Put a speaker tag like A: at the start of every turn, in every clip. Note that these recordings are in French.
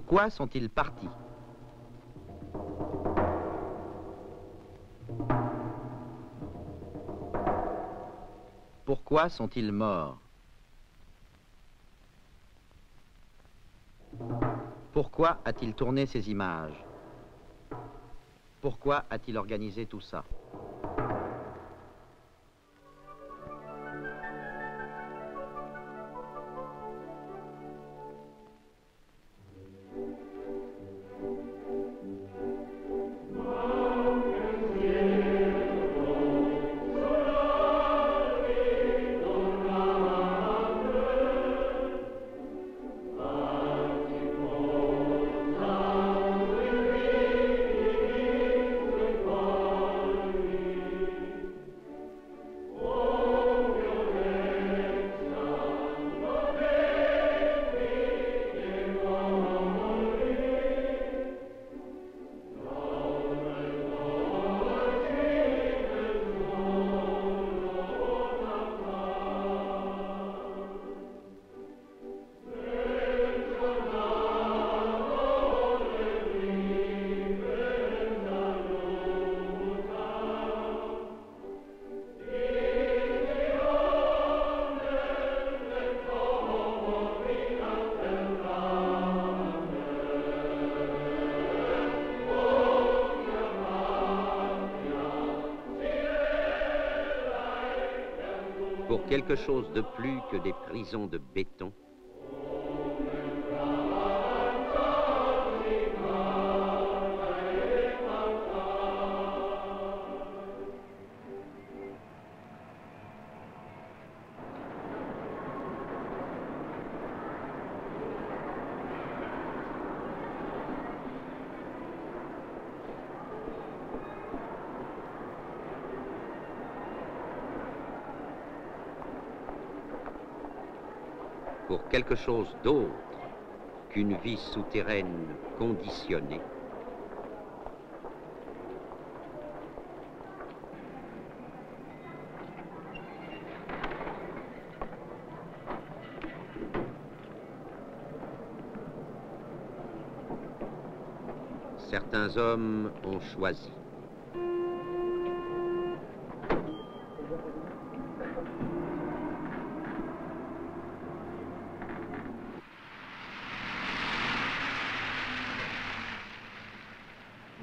A: Pourquoi sont-ils partis? Pourquoi sont-ils morts? Pourquoi a-t-il tourné ces images? Pourquoi a-t-il organisé tout ça? Pour quelque chose de plus que des prisons de béton, pour quelque chose d'autre qu'une vie souterraine conditionnée, certains hommes ont choisi.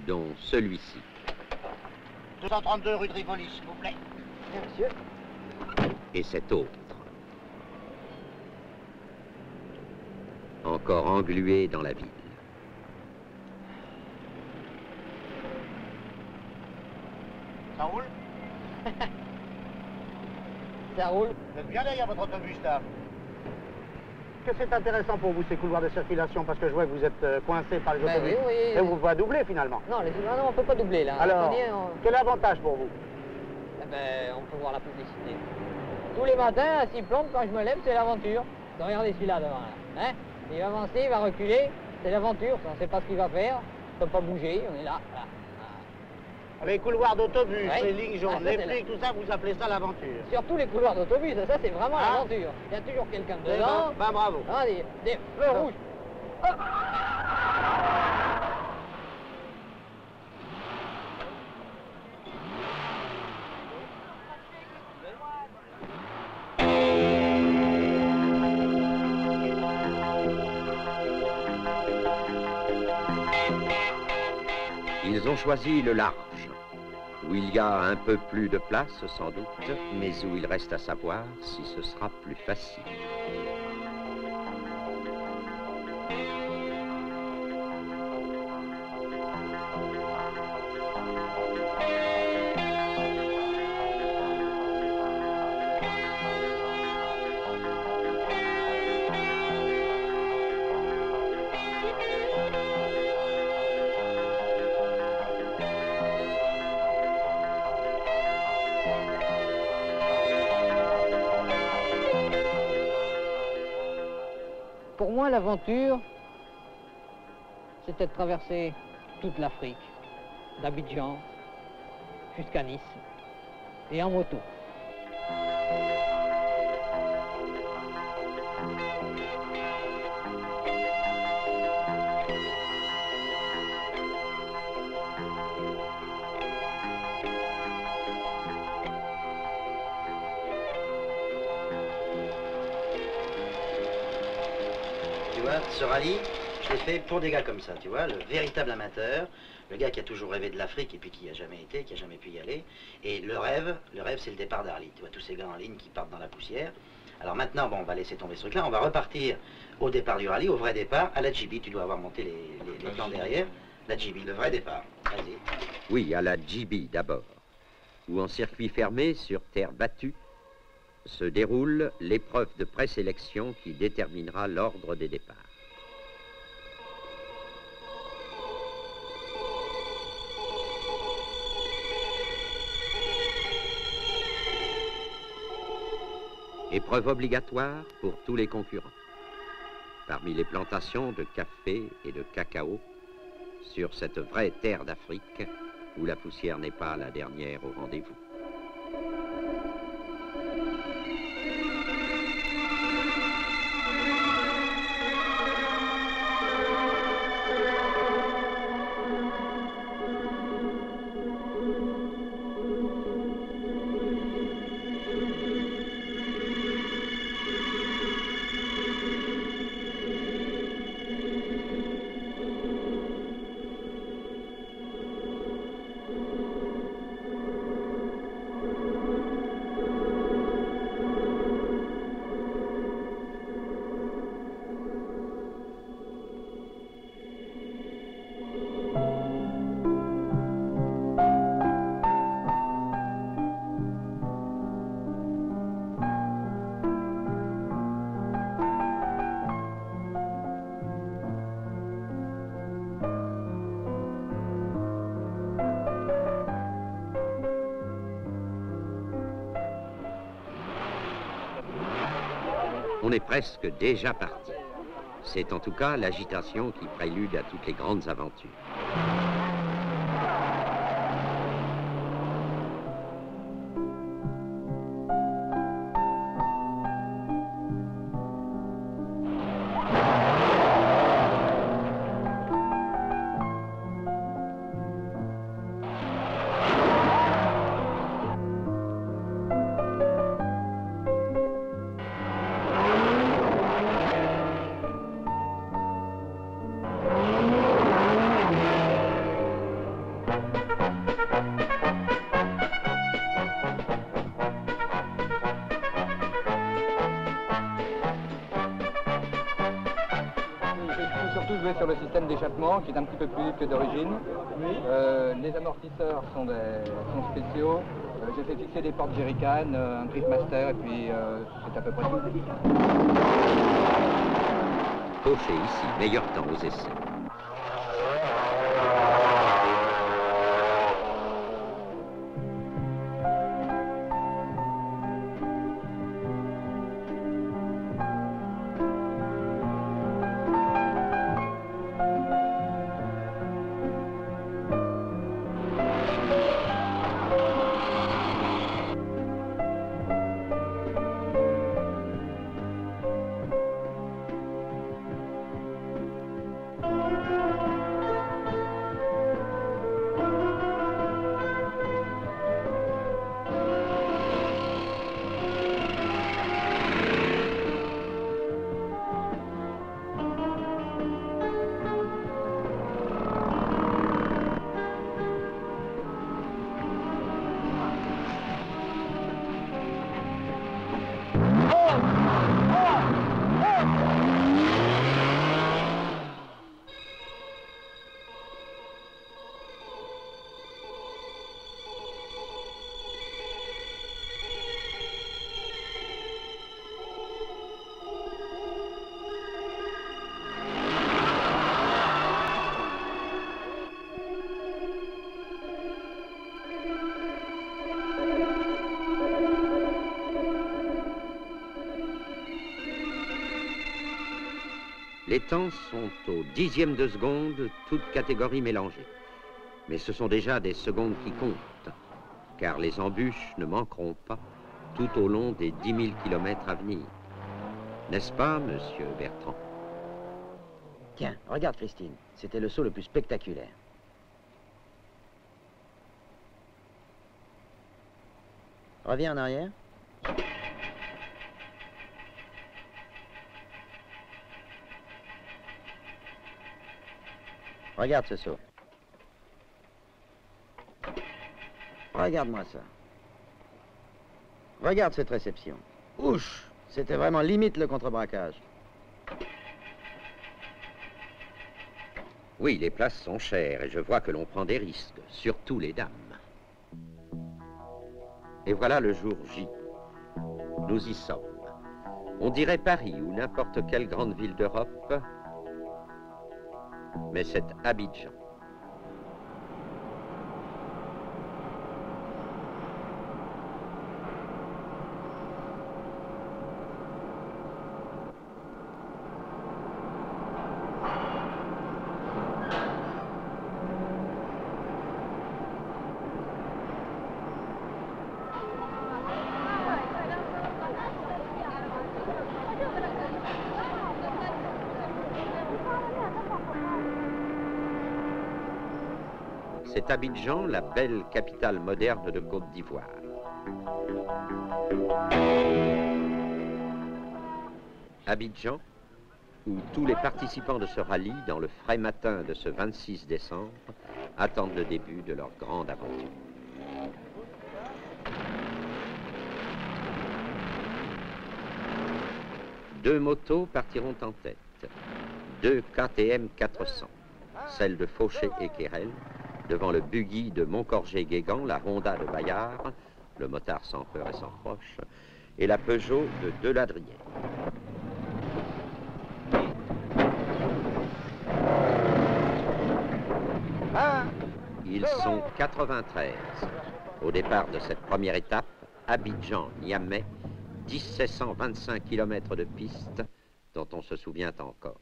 A: Dont celui-ci.
B: 232 rue de Rivoli, s'il vous plaît.
C: Bien, monsieur.
A: Et cet autre. Encore englué dans la ville.
B: Ça roule?
C: Ça roule.
B: Vous êtes bien derrière votre autobus, là.
D: Que c'est intéressant pour vous, ces couloirs de circulation, parce que je vois que vous êtes coincé par les
C: Ben
D: autobus.
C: oui, oui.
D: Et vous ne pouvez pas doubler, finalement.
C: Non, non, on peut pas doubler, là.
D: Alors,
C: Attendez,
D: quel avantage pour vous?
C: Eh ben, on peut voir la publicité. Tous les matins, à 6 plombes, quand je me lève, c'est l'aventure. Regardez celui-là devant, là. Hein? Il va avancer, il va reculer, c'est l'aventure. On ne sait pas ce qu'il va faire, on ne peut pas bouger, on est là. Voilà.
D: Les couloirs d'autobus,
C: Ouais.
D: les lignes jaunes,
C: Ah, ça,
D: les
C: c'est
D: flics, tout ça, vous appelez ça l'aventure.
C: Surtout les couloirs d'autobus, ça c'est vraiment
D: Ah.
C: l'aventure. Il y a toujours quelqu'un
D: Eh
C: dedans.
D: ben, bravo.
C: Ah, des feux rouges. Hop.
A: Ils ont choisi le large, où il y a un peu plus de place sans doute, mais où il reste à savoir si ce sera plus facile.
C: Pour moi, l'aventure, c'était de traverser toute l'Afrique, d'Abidjan jusqu'à Nice, et en moto.
E: vois, ce rallye, je l'ai fait pour des gars comme ça, tu vois, le véritable amateur, le gars qui a toujours rêvé de l'Afrique et puis qui n'y a jamais été, qui n'a jamais pu y aller. Et le rêve, c'est le départ d'Arly. Tu vois, tous ces gars en ligne qui partent dans la poussière. Alors maintenant, bon, on va laisser tomber ce truc-là, on va repartir au départ du rallye, au vrai départ, à la JB. Tu dois avoir monté les plans derrière. La JB, le vrai départ. Vas-y.
A: Oui, à la JB d'abord, où en circuit fermé, sur terre battue, se déroule l'épreuve de présélection qui déterminera l'ordre des départs. Épreuve obligatoire pour tous les concurrents. Parmi les plantations de café et de cacao, sur cette vraie terre d'Afrique, où la poussière n'est pas la dernière au rendez-vous. On est presque déjà parti. C'est en tout cas l'agitation qui prélude à toutes les grandes aventures.
F: Surtout jouer sur le système d'échappement qui est un petit peu plus vite que d'origine. Les amortisseurs sont spéciaux. J'ai fait fixer des portes jerrycan, un driftmaster et puis c'est à peu près tout.
A: Cocher ici, meilleur temps aux essais. Les temps sont au dixième de seconde, toutes catégories mélangées. Mais ce sont déjà des secondes qui comptent, car les embûches ne manqueront pas tout au long des 10 000 kilomètres à venir. N'est-ce pas, monsieur Bertrand?
E: Tiens, regarde Christine, c'était le saut le plus spectaculaire. Reviens en arrière. Regarde ce saut. Regarde-moi ça. Regarde cette réception. Ouch! C'était vraiment limite le contre-braquage.
A: Oui, les places sont chères et je vois que l'on prend des risques, surtout les dames. Et voilà le jour J. Nous y sommes. On dirait Paris ou n'importe quelle grande ville d'Europe, mais c'est Abidjan. C'est Abidjan, la belle capitale moderne de Côte d'Ivoire. Abidjan, où tous les participants de ce rallye, dans le frais matin de ce 26 décembre, attendent le début de leur grande aventure. Deux motos partiront en tête. Deux KTM 400, celle de Fauché et Kérel, devant le buggy de Montcorgé-Guégan, la Honda de Bayard, le motard sans peur et sans proche, et la Peugeot de Deladrier. Ils sont 93 au départ de cette première étape, Abidjan-Niamey, 1725 km de piste dont on se souvient encore.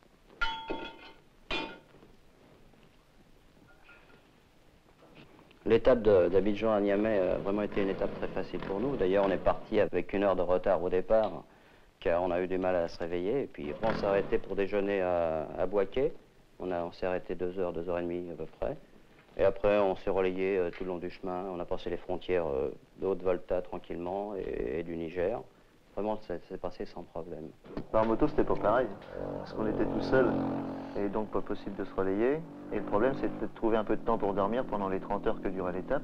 E: L'étape d'Abidjan à Niamey a vraiment été une étape très facile pour nous. D'ailleurs, on est parti avec 1 heure de retard au départ, car on a eu du mal à se réveiller. Et puis, on s'est arrêté pour déjeuner à Bouaké. On s'est arrêté 2 heures, 2 heures et demie à peu près. Et après, on s'est relayé tout le long du chemin. On a passé les frontières de Haute-Volta tranquillement et du Niger. Vraiment, ça s'est passé sans problème.
G: En moto, c'était pas pareil, parce qu'on était tout seul et donc pas possible de se relayer. Et le problème, c'était de trouver un peu de temps pour dormir pendant les 30 heures que durait l'étape.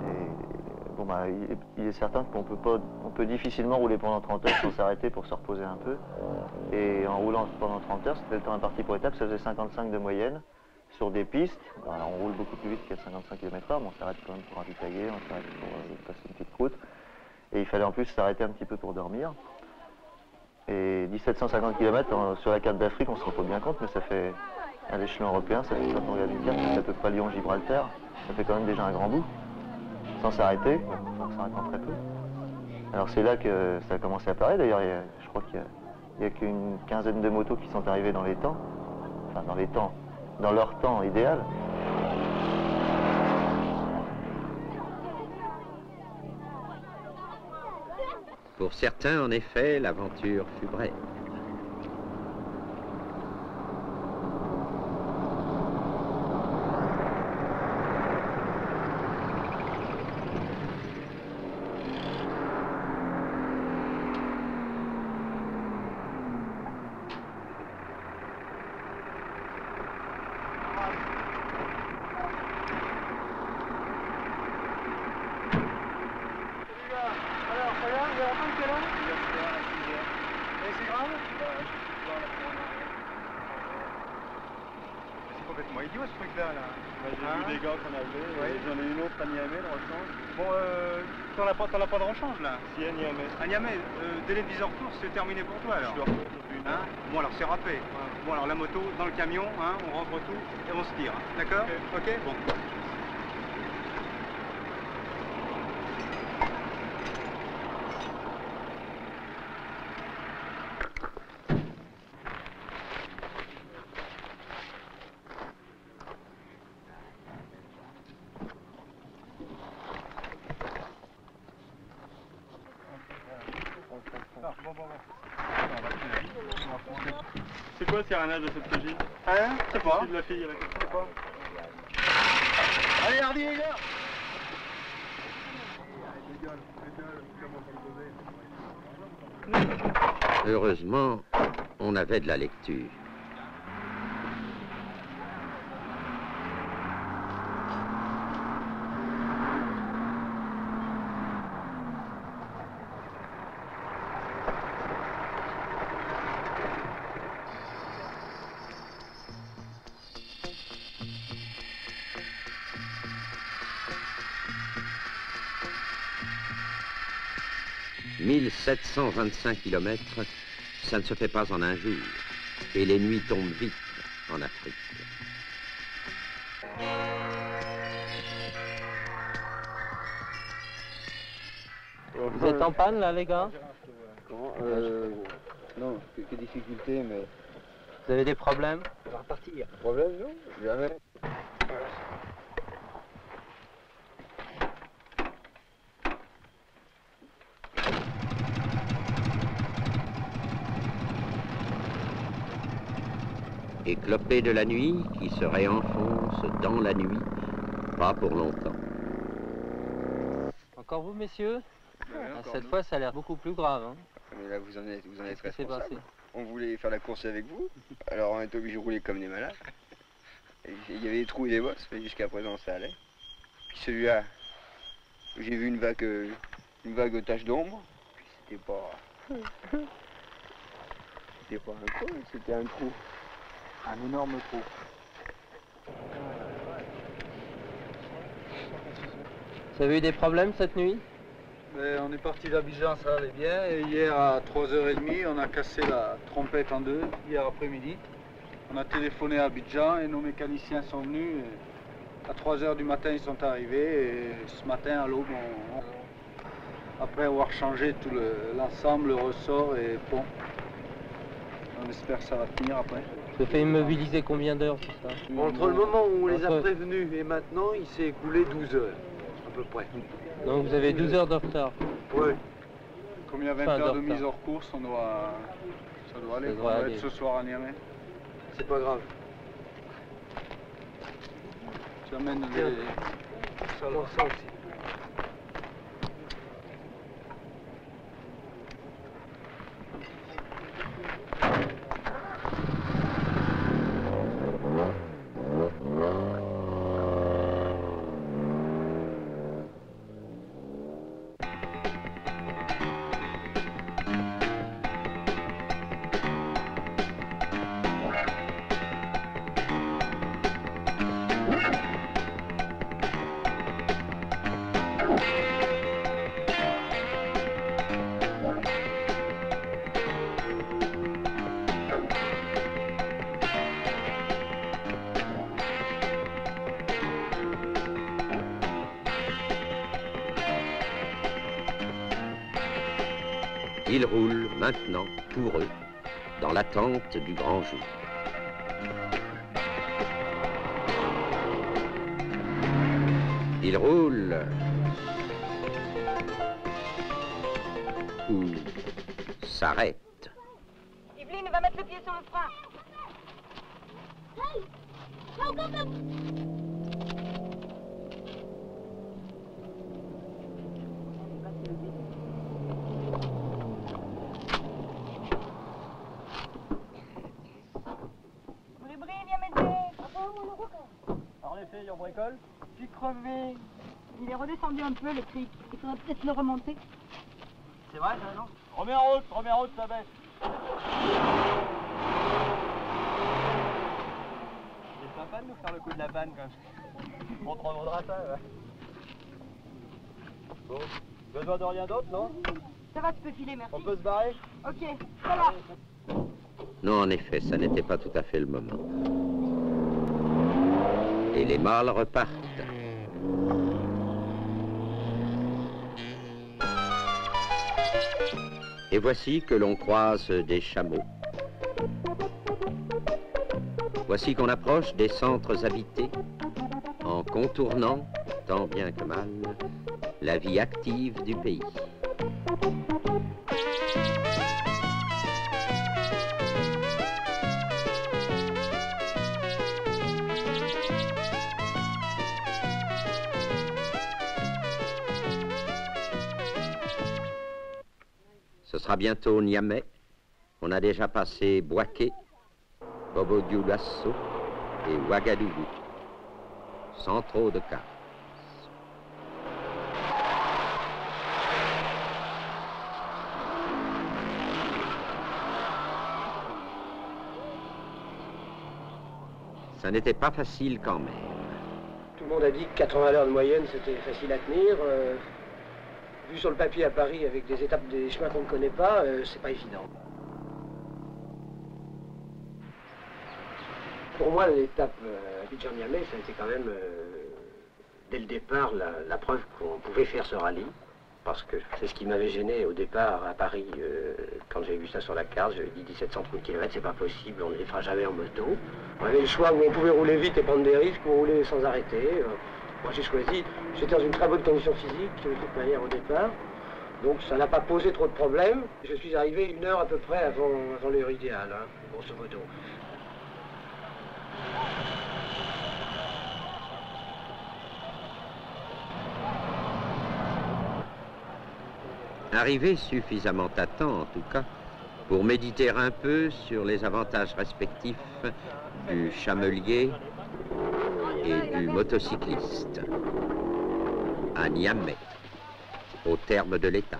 G: Et bon, bah, il est certain qu'on peut difficilement rouler pendant 30 heures sans s'arrêter pour se reposer un peu. Et en roulant pendant 30 heures, c'était le temps imparti pour étape, ça faisait 55 de moyenne sur des pistes. Alors, on roule beaucoup plus vite qu'à 55 km/h, mais on s'arrête quand même pour ravitailler, on s'arrête pour passer une petite croûte. Et il fallait en plus s'arrêter un petit peu pour dormir. Et 1750 km sur la carte d'Afrique, on se rend pas bien compte, mais ça fait, à l'échelon européen, ça fait, quand on regarde une carte, ça fait à peu près Lyon-Gibraltar. Ça fait quand même déjà un grand bout, sans s'arrêter, en s'arrêtant très peu. Alors c'est là que ça a commencé à apparaître. D'ailleurs, je crois qu'il n'y a qu'une quinzaine de motos qui sont arrivées dans les temps. Enfin, dans les temps, dans leur temps idéal.
A: Pour certains, en effet, l'aventure fut brève.
H: Complètement idiot ce truc-là. J'ai vu des gars qu'on avait, ouais. J'en ai une autre à Niamey, le rechange. Bon, t'en as pas de rechange là? Si, à Niamey. À Niamey, délai de 10 heures retour, c'est terminé pour toi alors? Je suis retour depuis une heure. Bon alors c'est râpé. Ouais. Bon alors la moto dans le camion, hein, on rentre tout et on se tire. D'accord? Ok, bon. C'est quoi le carénage de cette PJ? Hein? Je sais pas. C'est de la fille, là. Je sais pas. Allez, Hardy, les gars!
A: Heureusement, on avait de la lecture. 1725 km, ça ne se fait pas en un jour. Et les nuits tombent vite en Afrique.
C: Vous êtes en panne là, les gars?
F: Non, quelques difficultés, mais...
C: Vous avez des problèmes?
F: On va repartir. Problème, non? Jamais.
A: Éclopé de la nuit qui se réenfonce dans la nuit, pas pour longtemps.
C: Encore vous, messieurs?
H: Encore
C: Cette
H: nous.
C: fois, ça a l'air beaucoup plus grave. Hein.
I: Mais là, vous en êtes
C: Qu'est-ce qui s'est
I: responsable.
C: passé?
I: On voulait faire la course avec vous, alors on était obligé de rouler comme des malades. Et il y avait des trous et des bosses, mais jusqu'à présent ça allait. Puis celui-là, j'ai vu une vague de taches d'ombre, puis c'était pas... C'était pas un trou, c'était un trou. Un énorme trou.
C: Vous avez eu des problèmes cette nuit?
F: Mais on est parti d'Abidjan, ça allait bien. Et hier à 3h30, on a cassé la trompette en deux, hier après-midi. On a téléphoné à Abidjan et nos mécaniciens sont venus. Et à 3h du matin, ils sont arrivés. Et ce matin, à l'aube, après avoir changé tout l'ensemble, le ressort et pont. On espère que ça va tenir après.
C: Ça fait immobiliser combien d'heures tout ça?
J: Entre le moment où on les a
C: Entre-
J: prévenus et maintenant, il s'est écoulé 12 heures, à peu près.
C: Donc vous avez 12 heures de retard.
J: Oui.
F: Comme il y a 20
C: Enfin,
F: heures de
C: d'heure,
F: mise hors course, ça doit aller.
C: Ça
F: On
C: doit
F: va
C: aller.
F: être ce soir à Niamey.
J: C'est pas grave.
F: Tu amènes
J: Bien.
F: les...
J: Ça aussi.
A: Ils roulent maintenant, pour eux, dans l'attente du grand jour. Ils roulent ou s'arrêtent.
K: Yveline va mettre le pied sur le frein. Bribri, viens m'aider.
H: Alors les filles, on bricole?
K: Je suis crevé. Il est redescendu un peu le cric. Il faudrait peut-être le remonter.
H: C'est vrai, ça, non? Remets en route, ça baisse. C'est sympa de nous faire le coup de la banne, quand même. On te revaudra ça, ouais. Bon, besoin de rien d'autre, non?
K: Ça va, tu peux filer, merci.
H: On peut se barrer?
K: Ok, voilà.
A: Non, en effet, ça n'était pas tout à fait le moment. Et les mâles repartent. Et voici que l'on croise des chameaux. Voici qu'on approche des centres habités, en contournant, tant bien que mal, la vie active du pays. Ce sera bientôt Niamey. On a déjà passé Bouaké, Bobo-Dioulasso et Ouagadougou, sans trop de casse. Ça n'était pas facile quand même.
J: Tout le monde a dit que 80 à l'heure de moyenne, c'était facile à tenir. vu sur le papier à Paris avec des étapes, des chemins qu'on ne connaît pas, c'est pas évident. Pour moi, l'étape Abidjan-Niamey, ça a été quand même, dès le départ, la preuve qu'on pouvait faire ce rallye. Parce que c'est ce qui m'avait gêné au départ à Paris, quand j'ai vu ça sur la carte, j'avais dit 1730 km, c'est pas possible, on ne les fera jamais en moto. On avait le choix où on pouvait rouler vite et prendre des risques, ou rouler sans arrêter. Moi j'ai choisi, j'étais dans une très bonne condition physique, de toute manière au départ, donc ça n'a pas posé trop de problèmes. Je suis arrivé 1 heure à peu près avant l'heure idéale, hein, grosso modo.
A: Arrivé suffisamment à temps, en tout cas, pour méditer un peu sur les avantages respectifs du chamelier et du motocycliste. À Niamey, au terme de l'étape,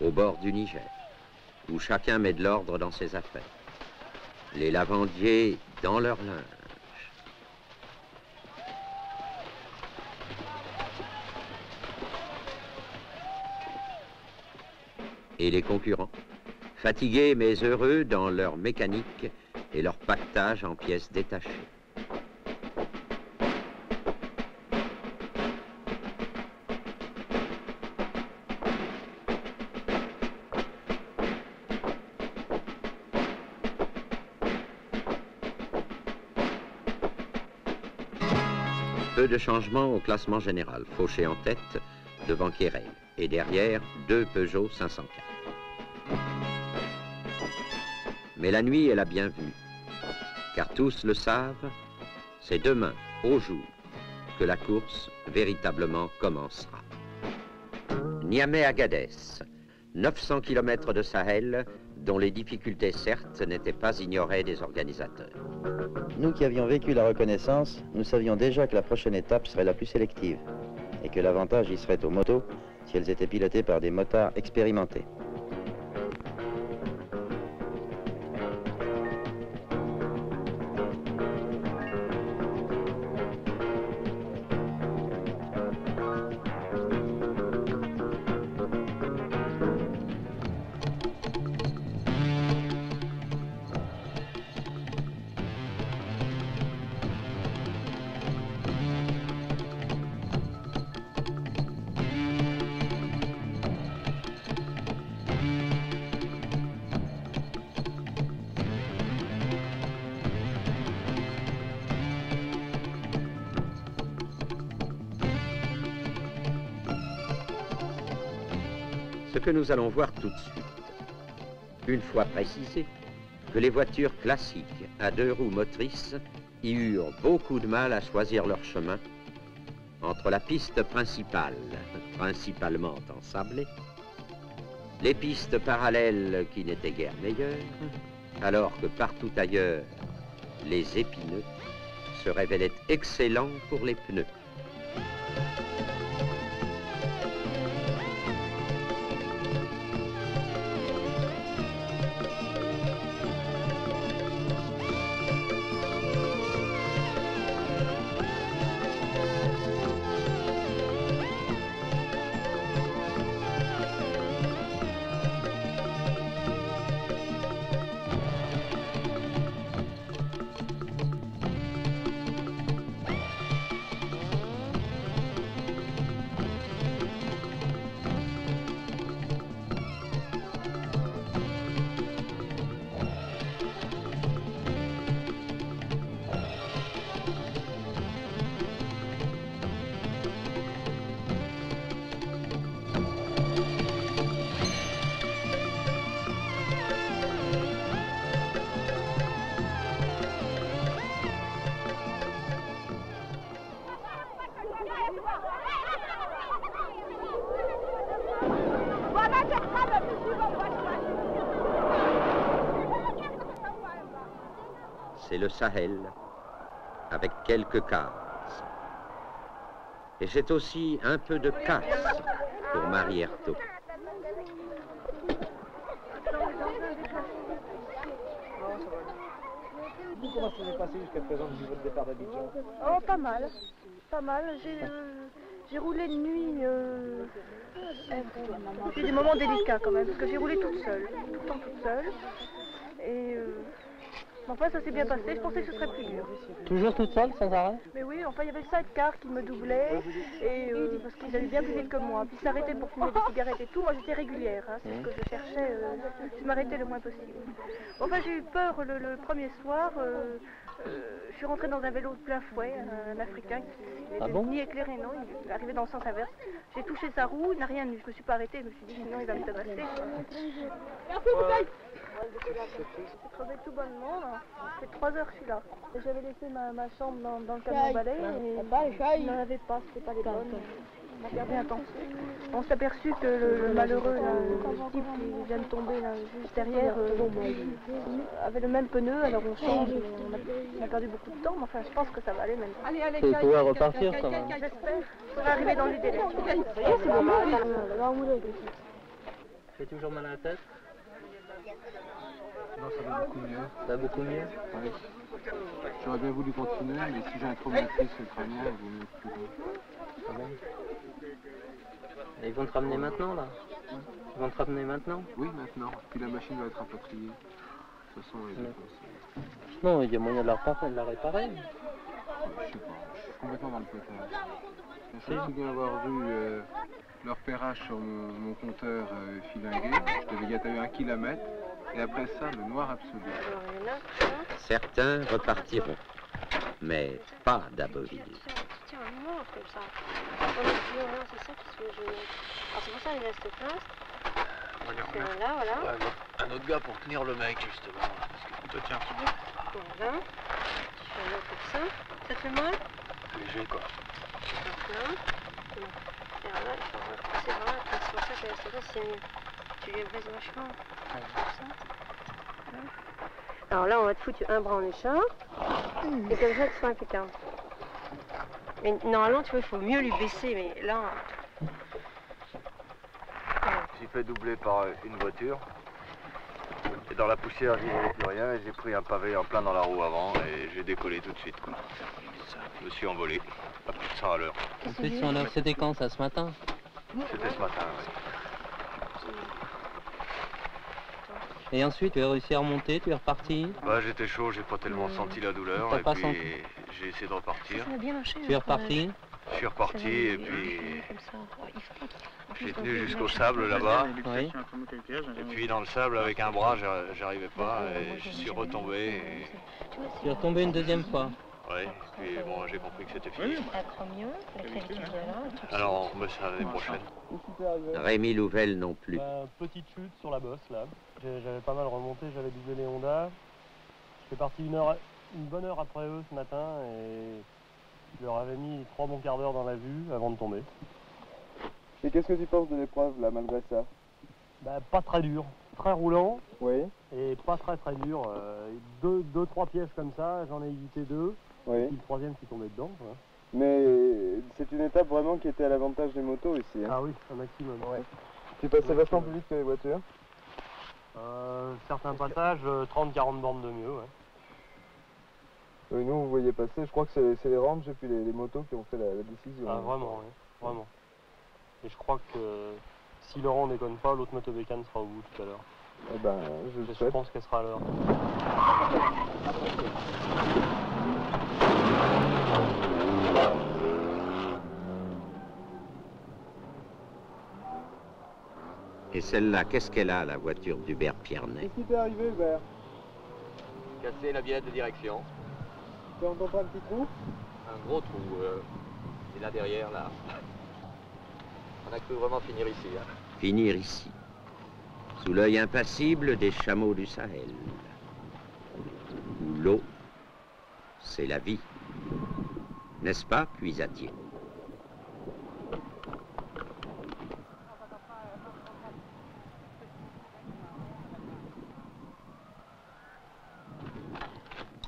A: au bord du Niger, où chacun met de l'ordre dans ses affaires. Les lavandiers dans leur linge. Et les concurrents, fatigués mais heureux dans leur mécanique et leur pactage en pièces détachées. Peu de changements au classement général. Fauché en tête devant Kérel et derrière 2 Peugeot 504. Mais la nuit est la bienvenue, car tous le savent, c'est demain, au jour, que la course véritablement commencera. Niamey-Agadez, 900 km de Sahel, dont les difficultés certes n'étaient pas ignorées des organisateurs.
G: Nous qui avions vécu la reconnaissance, nous savions déjà que la prochaine étape serait la plus sélective et que l'avantage y serait aux motos si elles étaient pilotées par des motards expérimentés.
A: Ce que nous allons voir tout de suite, une fois précisé que les voitures classiques à 2 roues motrices y eurent beaucoup de mal à choisir leur chemin entre la piste principale, principalement ensablée, les pistes parallèles qui n'étaient guère meilleures, alors que partout ailleurs, les épineux se révélaient excellents pour les pneus. C'est le Sahel, avec quelques cases. Et c'est aussi un peu de casse pour Marie Ertaud.
J: Comment ça s'est passé jusqu'à présent du niveau de départ d'Abidjan?
K: Oh, pas mal. Pas mal. J'ai roulé de nuit. J'ai des moments délicats quand même, parce que j'ai roulé toute seule, tout le temps toute seule. Et enfin, ça s'est bien passé. Je pensais que ce serait plus dur.
C: Toujours toute seule, sans arrêt?
K: Mais oui, enfin, il y avait le sidecar qui me doublait, et parce qu'ils allaient bien plus vite que moi. Puis s'arrêter pour fumer des cigarettes et tout, moi j'étais régulière, hein, c'est ce que je cherchais, je m'arrêtais le moins possible. Enfin, j'ai eu peur le premier soir. Je suis rentrée dans un vélo de plein fouet, un Africain qui n'était ni éclairé, non, il arrivait dans le sens inverse. J'ai touché sa roue, il n'a rien eu, je me suis pas arrêtée, je me suis dit sinon il va me tabasser. J'ai crevé tout bonnement, là. Ça fait 3 heures que je suis là. J'avais laissé ma chambre dans le camion balai et il n'en avait pas, c'était pas les bonnes. On a perdu un temps. On s'est aperçu que le malheureux, là, le type qui vient de tomber là, juste derrière, avait le même pneu, alors on change, on a perdu beaucoup de temps, mais enfin je pense que ça va aller même.
C: Tu vas pouvoir repartir quand même.
K: J'espère. Il faudra arriver dans les délais.
C: Fait toujours mal à la tête?
F: Non, ça va beaucoup mieux.
C: Ça va beaucoup mieux?
F: Oui. J'aurais bien voulu continuer, mais si j'ai un traumatisme crânien, il vaut mieux plus long.
C: Ah bon? Et ils vont te ramener maintenant, là? Ils vont te ramener maintenant?
F: Oui, maintenant. Puis la machine va être rapatriée. De toute façon, elle est
C: Non, il y a moyen de la repenser, de la réparer.
F: Je sais pas, je suis complètement dans le potage. Je me souviens avoir vu le repérage sur mon compteur filingué. Je devais y avoir 1 kilomètre. Et après ça, le noir absolu.
A: Certains repartiront, mais pas d'Abbeville.
K: Tiens, un mort comme ça. C'est ça qui se fait. Alors c'est pour ça qu'il reste place. C'est là, voilà.
L: Ouais, un autre gars pour tenir le mec, justement. Parce que toi, tiens.
K: Voilà. Tu fais un autre comme ça. Ça te fait mal?
L: Léger, quoi.
K: Là. Et là, il faut repasser par là. C'est pour ça que c'est là, c'est mieux. Tu lui baisses vachement. Comme ça. Voilà. Alors là, on va te foutre un bras en écharpe. Et comme ça, tu seras impeccable. Mais normalement, tu vois, il faut mieux lui baisser, mais là...
L: J'ai fait doubler par une voiture. Et dans la poussière, j'y voyais plus rien. Et j'ai pris un pavé en plein dans la roue avant. Et j'ai décollé tout de suite, quoi. Je me suis envolé. À plus de 100 à l'heure.
C: C'était quand, ça, ce matin?
L: C'était ce matin, oui.
C: Et ensuite, tu as réussi à remonter, tu es reparti?
L: Bah, j'étais chaud, j'ai pas tellement senti la douleur. Et puis, j'ai essayé de repartir.
C: Tu es reparti?
L: Je suis reparti et puis j'ai tenu jusqu'au sable là-bas.
C: Oui.
L: Et puis dans le sable avec un bras, j'arrivais pas et je suis retombé. Et...
C: Tu es retombé une deuxième fois?
L: Oui, puis bon, j'ai compris que c'était fini. Alors on remet ça l'année prochaine.
A: Rémi Louvel non plus.
M: Petite chute sur la bosse là. J'avais pas mal remonté, j'avais doublé les Honda. Je suis parti une bonne heure après eux ce matin et je leur avais mis 3 bons quarts d'heure dans la vue avant de tomber.
H: Et qu'est-ce que tu penses de l'épreuve là malgré ça?
M: Bah, pas très dur, très roulant.
H: Oui.
M: Et pas très dur. 2-3 pièges comme ça, j'en ai évité 2.
H: Oui.
M: Et puis le troisième qui tombait dedans. Voilà.
H: Mais c'est une étape vraiment qui était à l'avantage des motos ici. Hein.
M: Ah oui, un maximum.
H: Ouais. Tu passais vachement plus vite que les voitures?
M: Certains passages, 30-40 bornes de mieux, ouais.
H: Oui, nous, vous voyez passer, je crois que c'est les ranges et puis les motos qui ont fait la décision.
M: Ah, vraiment, oui, vraiment. Et je crois que si Laurent ne déconne pas, l'autre motobécane sera au bout tout à l'heure.
H: Eh ben, je
M: pense qu'elle sera à l'heure.
A: Et celle-là, qu'est-ce qu'elle a, la voiture d'Hubert Piernet?
H: Qu'est-ce qui t'est arrivé, Hubert?
L: Casser la vignette de direction.
H: Tu entends pas un petit trou?
L: Un gros trou. Et là derrière, là. On a cru vraiment finir ici. Hein.
A: Finir ici, sous l'œil impassible des chameaux du Sahel, où l'eau, c'est la vie. N'est-ce pas, Puisatier?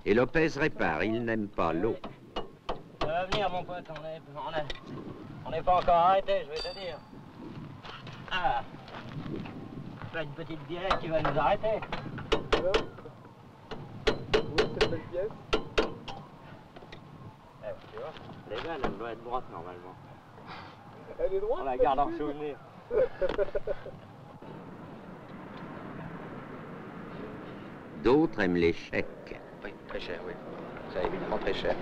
A: Et Lopez répare, il n'aime pas l'eau.
C: Ça va venir, mon pote, on n'est pas encore arrêté, je vais te dire. Ah, pas une petite bière qui va nous arrêter.
H: Alors oui, cette belle pièce.
C: Tu vois, les vannes, elles doivent être droites normalement.
M: Elle est droite. On la garde en souvenir.
A: D'autres aiment l'échec.
N: Oui, très cher, oui. C'est évidemment très cher.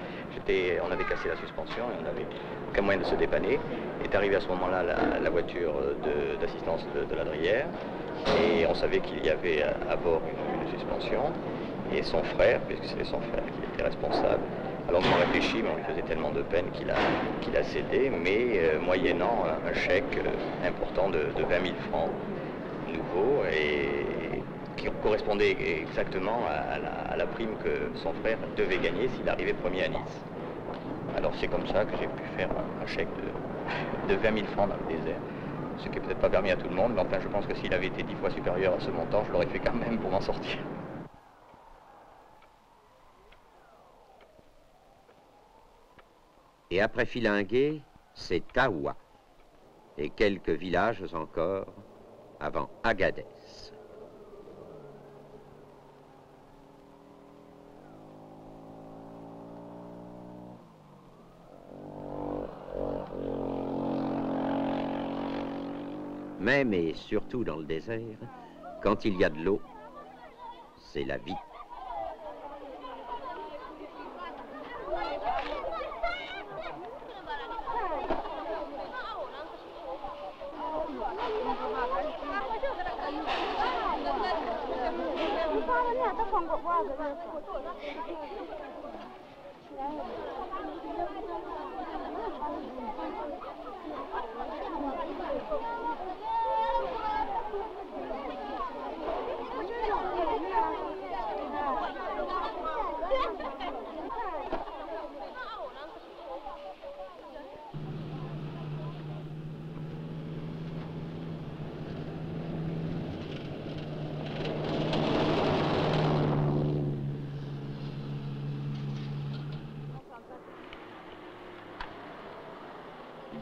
N: On avait cassé la suspension et on n'avait aucun moyen de se dépanner. Est arrivée à ce moment-là la voiture d'assistance de Ladrière et on savait qu'il y avait à bord une suspension et son frère, puisque c'était son frère qui était responsable, a longuement réfléchi, mais on lui faisait tellement de peine qu'il a cédé, mais moyennant un chèque important de 20 000 francs nouveaux et qui correspondait exactement à la prime que son frère devait gagner s'il arrivait premier à Nice. Alors c'est comme ça que j'ai pu faire un chèque de 20 000 francs dans le désert, ce qui n'est peut-être pas permis à tout le monde, mais enfin je pense que s'il avait été 10 fois supérieur à ce montant, je l'aurais fait quand même pour m'en sortir.
A: Et après Filingué, c'est Tahoua, et quelques villages encore avant Agadez. Même et surtout dans le désert, quand il y a de l'eau, c'est la vie.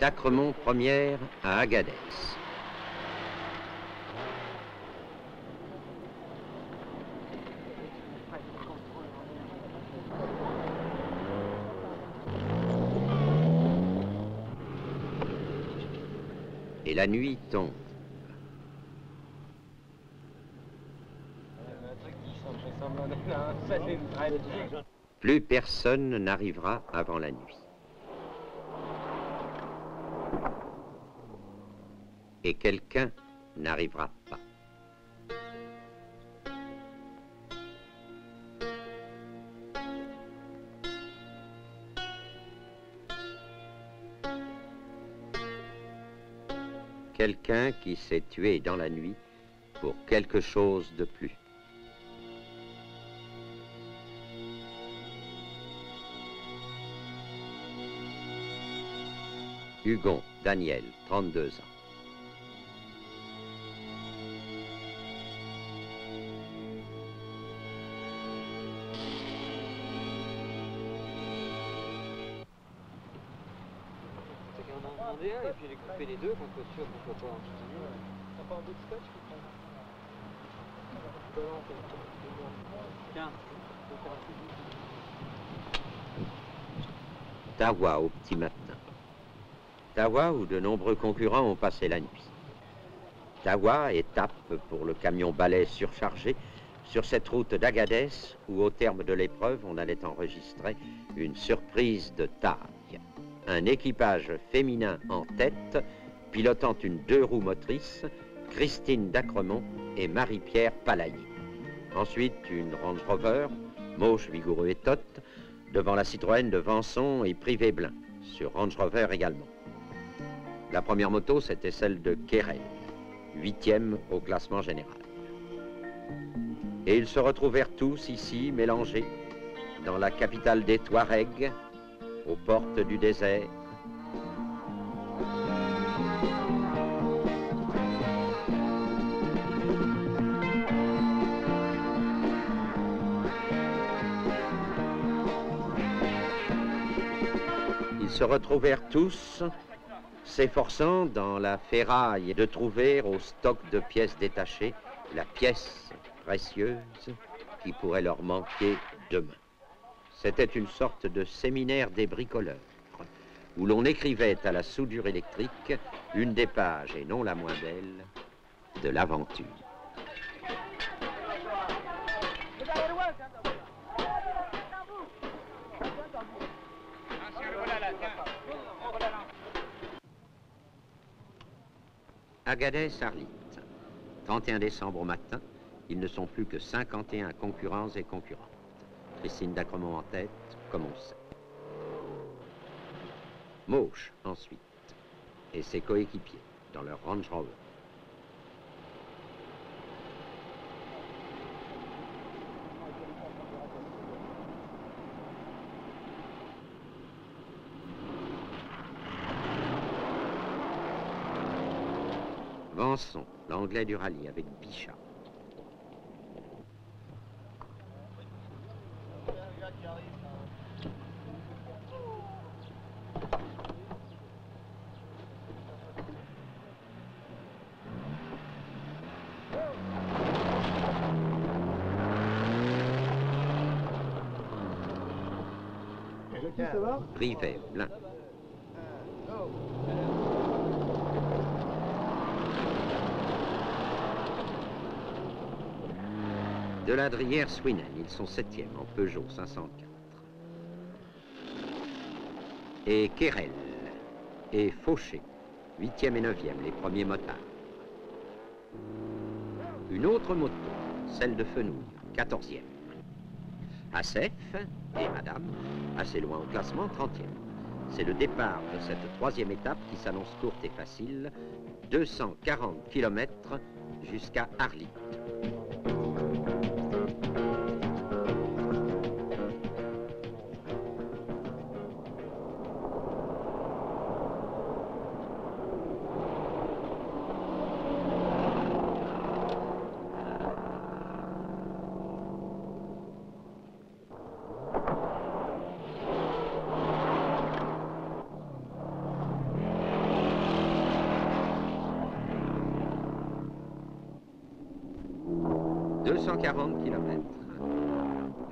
A: D'Acremont première à Agadez. Et la nuit tombe. Plus personne n'arrivera avant la nuit. Et quelqu'un n'arrivera pas. Quelqu'un qui s'est tué dans la nuit pour quelque chose de plus. Hugon Daniel, 32 ans.
C: Et puis j'ai coupé les deux pour être sûr qu'on ne soit pas en T'as pas un bout de scotch Tiens,
A: Tahoua au petit matin. Tahoua où de nombreux concurrents ont passé la nuit. Tahoua, étape pour le camion balai surchargé sur cette route d'Agadez où au terme de l'épreuve on allait enregistrer une surprise de taille. Un équipage féminin en tête, pilotant une 2 roues motrices, Christine d'Acremont et Marie-Pierre Palailly. Ensuite, une Range Rover, Mauche, Vigoureux et Toth, devant la Citroën de Vanson et Privé-Blin, sur Range Rover également. La première moto, c'était celle de Kérel, 8e au classement général. Et ils se retrouvèrent tous ici, mélangés, dans la capitale des Touaregs, aux portes du désert. Ils se retrouvèrent tous, s'efforçant dans la ferraille de trouver au stock de pièces détachées la pièce précieuse qui pourrait leur manquer demain. C'était une sorte de séminaire des bricoleurs, où l'on écrivait à la soudure électrique une des pages, et non la moins belle, de l'aventure. Agadez, Arlit. 31 décembre au matin, ils ne sont plus que 51 concurrents et concurrentes. Christine Dacremont en tête, comme on sait. Mauche, ensuite, et ses coéquipiers, dans leur Range Rover. Vanson, l'anglais du rallye, avec Bichat. Rivet, Blin. De la Drière, Swinen, ils sont 7e en Peugeot 504. Et Querel et Fauché, 8e et 9e, les premiers motards. Une autre moto, celle de Fenouille, 14e. Assef et Madame, assez loin au classement, 30e. C'est le départ de cette 3e étape qui s'annonce courte et facile, 240 km jusqu'à Arlit.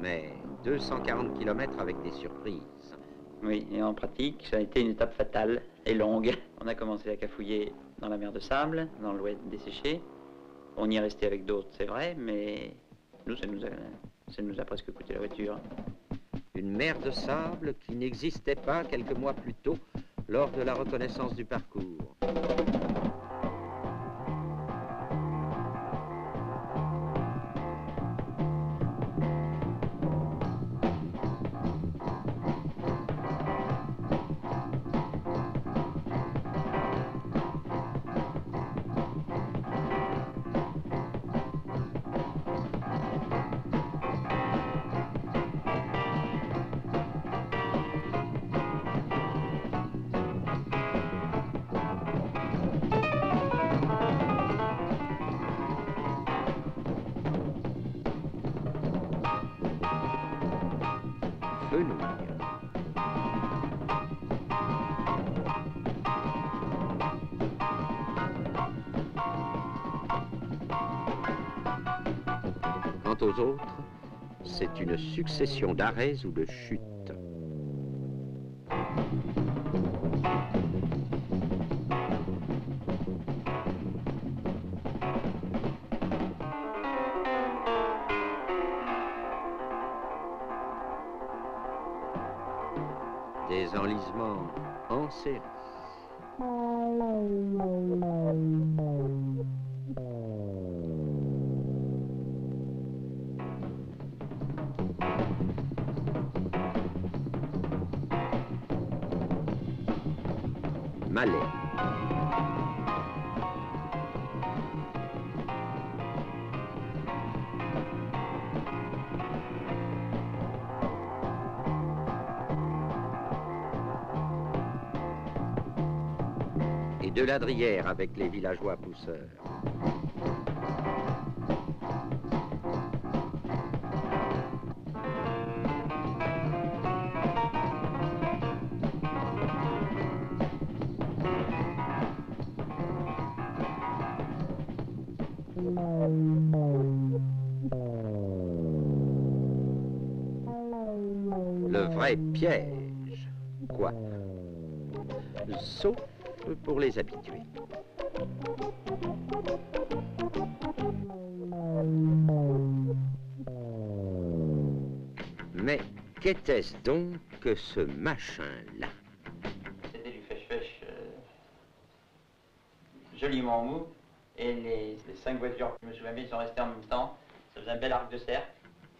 A: Mais 240 km avec des surprises.
O: Oui, et en pratique, ça a été une étape fatale et longue. On a commencé à cafouiller dans la mer de sable, dans l'oued desséché. On y est resté avec d'autres, c'est vrai, mais nous, ça nous a presque coûté la voiture.
A: Une mer de sable qui n'existait pas quelques mois plus tôt lors de la reconnaissance du parcours. Quant aux autres, c'est une succession d'arrêts ou de chutes. Des enlisements en série. Malais. Et de la Drière avec les villageois pousseurs. Le vrai piège, quoi. sauf pour les habitués. Mais qu'était-ce donc que ce machin-là?
O: C'était du fèche-fèche joliment mou. Et les 5 voitures, je me souviens bien, ils sont restés en même temps. Ça faisait un bel arc de cercle.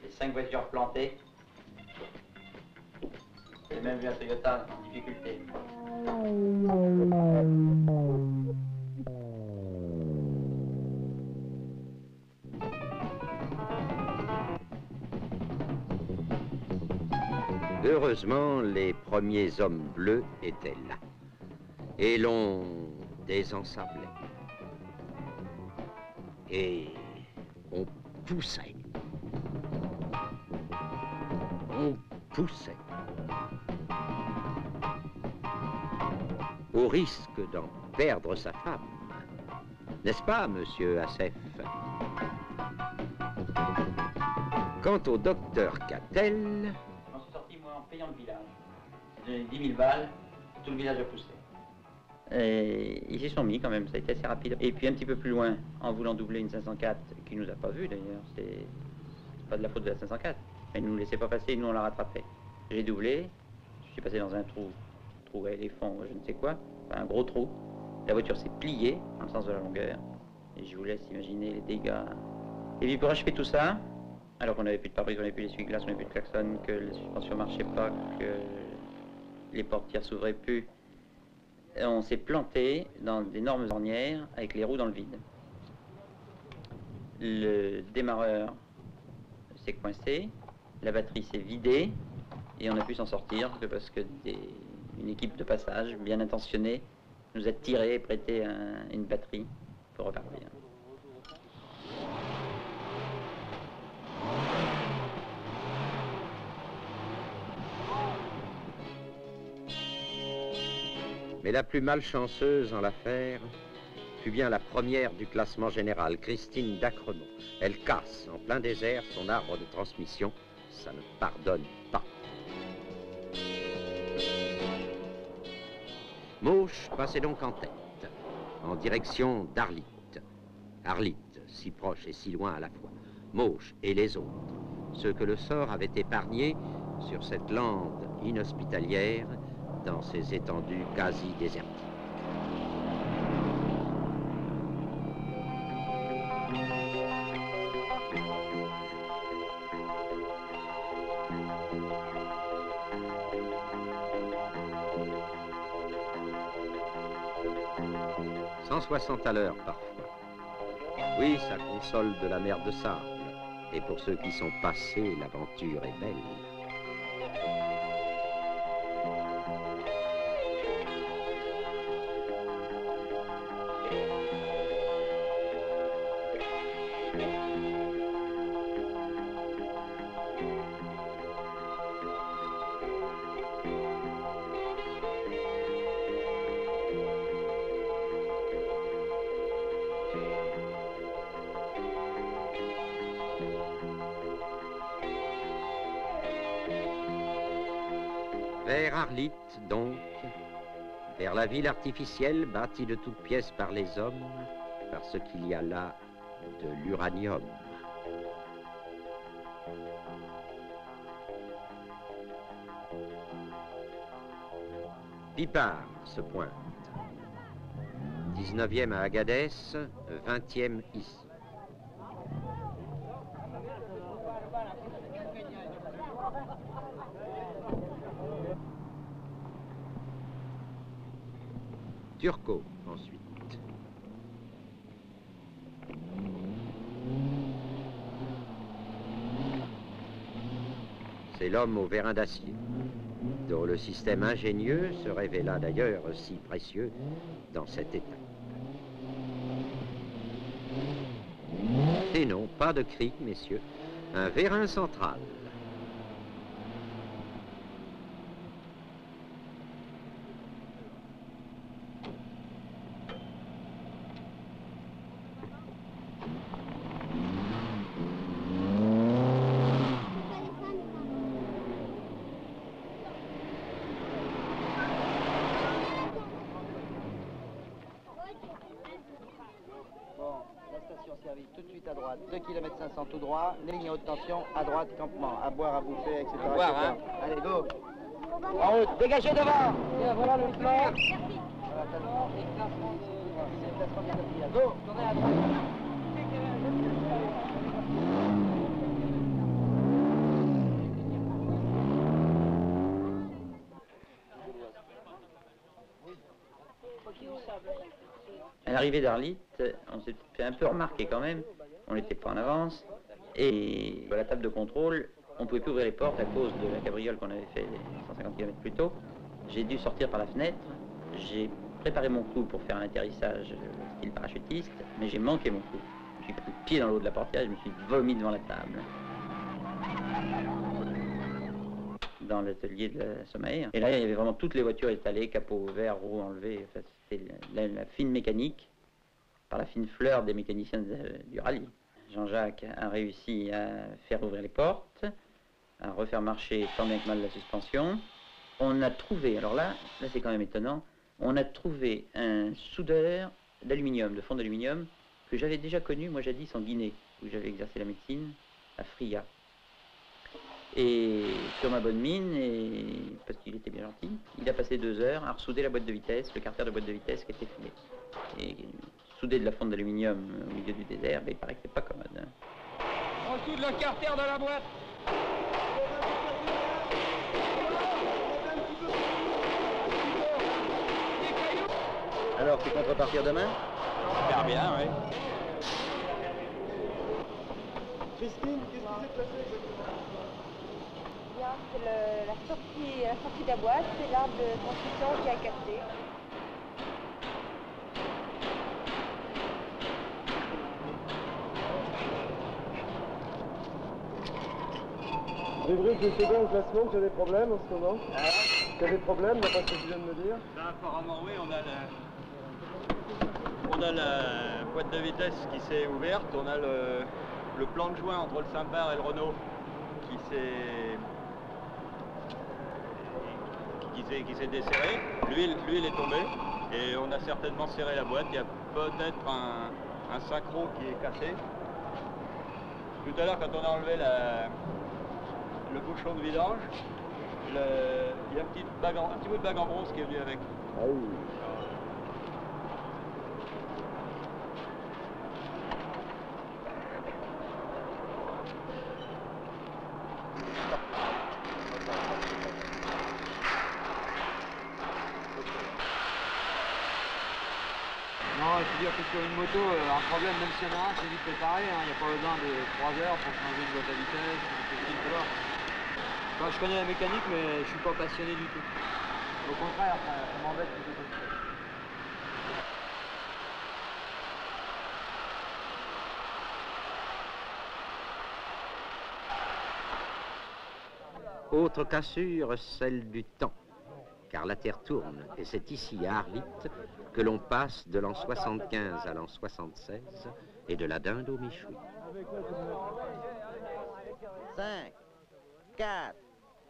O: Les 5 voitures plantées. J'ai même vu un Toyota en difficulté.
A: Heureusement, les premiers hommes bleus étaient là. Et l'on désensablait. Et on poussait. On poussait. Au risque d'en perdre sa femme. N'est-ce pas, monsieur Assef? Quant au docteur Cattel...
O: On s'est sorti, moi, en payant le village. J'ai donné 10 000 balles, tout le village a poussé. Et ils s'y sont mis quand même, ça a été assez rapide. Et puis un petit peu plus loin, en voulant doubler une 504, qui nous a pas vus d'ailleurs, c'est pas de la faute de la 504. Elle nous laissait pas passer, nous on la rattrapait. J'ai doublé, je suis passé dans un trou à éléphant, je ne sais quoi, enfin, un gros trou. La voiture s'est pliée dans le sens de la longueur. Et je vous laisse imaginer les dégâts. Et puis pour achever tout ça, alors qu'on n'avait plus de pare-brise, on n'avait plus d'essuie-glace, on n'avait plus de klaxon, que les suspensions ne marchaient pas, que les portières s'ouvraient plus, on s'est planté dans d'énormes ornières avec les roues dans le vide. Le démarreur s'est coincé, la batterie s'est vidée et on a pu s'en sortir que parce que une équipe de passage bien intentionnée nous a tiré et prêté une batterie pour repartir.
A: Mais la plus malchanceuse en l'affaire fut bien la première du classement général, Christine d'Acremont. Elle casse en plein désert son arbre de transmission. Ça ne pardonne pas. Mauche passait donc en tête, en direction d'Arlit. Arlit, si proche et si loin à la fois. Mauche et les autres, ceux que le sort avait épargnés sur cette lande inhospitalière, dans ces étendues quasi désertiques. « 160 à l'heure parfois. Oui, ça console de la mer de sable. Et pour ceux qui sont passés, l'aventure est belle. » Vers Arlit, donc, vers la ville artificielle bâtie de toutes pièces par les hommes, parce qu'il y a là de l'uranium. Pipard se pointe. 19e à Agadez, 20e ici. Turco, ensuite. C'est l'homme au vérin d'acier, dont le système ingénieux se révéla d'ailleurs si précieux dans cette étape. Et non, pas de cric, messieurs, un vérin central.
D: droite, 2 km 500 tout droit, ligne à haute tension, à droite, campement, à boire, à bouffer, etc.
C: À boire, hein.
D: Allez, go.
C: En route, dégagez devant. Tiens, voilà le plan.
D: Go.
C: Tournez à droite.
O: À l'arrivée d'Arlit, on s'est fait un peu remarquer quand même. On n'était pas en avance. Et à la table de contrôle, on ne pouvait plus ouvrir les portes à cause de la cabriole qu'on avait fait 150 km plus tôt. J'ai dû sortir par la fenêtre. J'ai préparé mon coup pour faire un atterrissage style parachutiste, mais j'ai manqué mon coup. Je suis pris le pied dans l'eau de la portière et je me suis vomi devant la table. Dans l'atelier de la Sommaire. Et là, il y avait vraiment toutes les voitures étalées, capot ouvert, roues enlevées. Enfin, c'était la fine mécanique, par la fine fleur des mécaniciens du rallye. Jean-Jacques a réussi à faire ouvrir les portes, à refaire marcher tant bien que mal la suspension. On a trouvé, alors là c'est quand même étonnant, on a trouvé un soudeur d'aluminium, de fond d'aluminium, que j'avais déjà connu, moi jadis en Guinée, où j'avais exercé la médecine, à Fria. Et sur ma bonne mine, et parce qu'il était bien gentil, il a passé 2 heures à ressouder la boîte de vitesse, le carter de boîte de vitesse qui était fumé. Et souder de la fonte d'aluminium au milieu du désert, ben, il paraît que c'est pas commode. Hein.
C: On soude le carter de la boîte.
E: Alors, tu comptes repartir demain?
C: Super bien, oui.
K: Christine, qu'est-ce qui s'est passé exactement? Bien, c'est la sortie de la boîte, c'est l'arbre de construction qui a cassé.
H: Bribric, je sais bien au classement que tu as des problèmes en ce moment. Tu as des problèmes d'après ce que tu viens de me dire?
P: Ben, apparemment oui, on a la boîte de vitesse qui s'est ouverte, on a le plan de joint entre le Saint-Bar et le Renault qui s'est desserré. L'huile est tombée et on a certainement serré la boîte. Il y a peut-être un synchro qui est cassé. Tout à l'heure, quand on a enlevé le bouchon de vidange, il y a un petit bout de bague en bronze qui est venu avec.
H: Ah oui.
C: Non, je veux dire que sur une moto, un problème, même s'il y en a un, c'est vite réparé. Il n'y a pas besoin de 3 heures pour changer une boîte à vitesse, des choses comme ça. Enfin, je connais la mécanique, mais je suis pas passionné du tout. Au contraire, ça m'embête plutôt comme ça.
A: Autre cassure, celle du temps, car la Terre tourne, et c'est ici, à Arlit, que l'on passe de l'an 75 à l'an 76, et de la dinde au michoui.
B: 5, 4,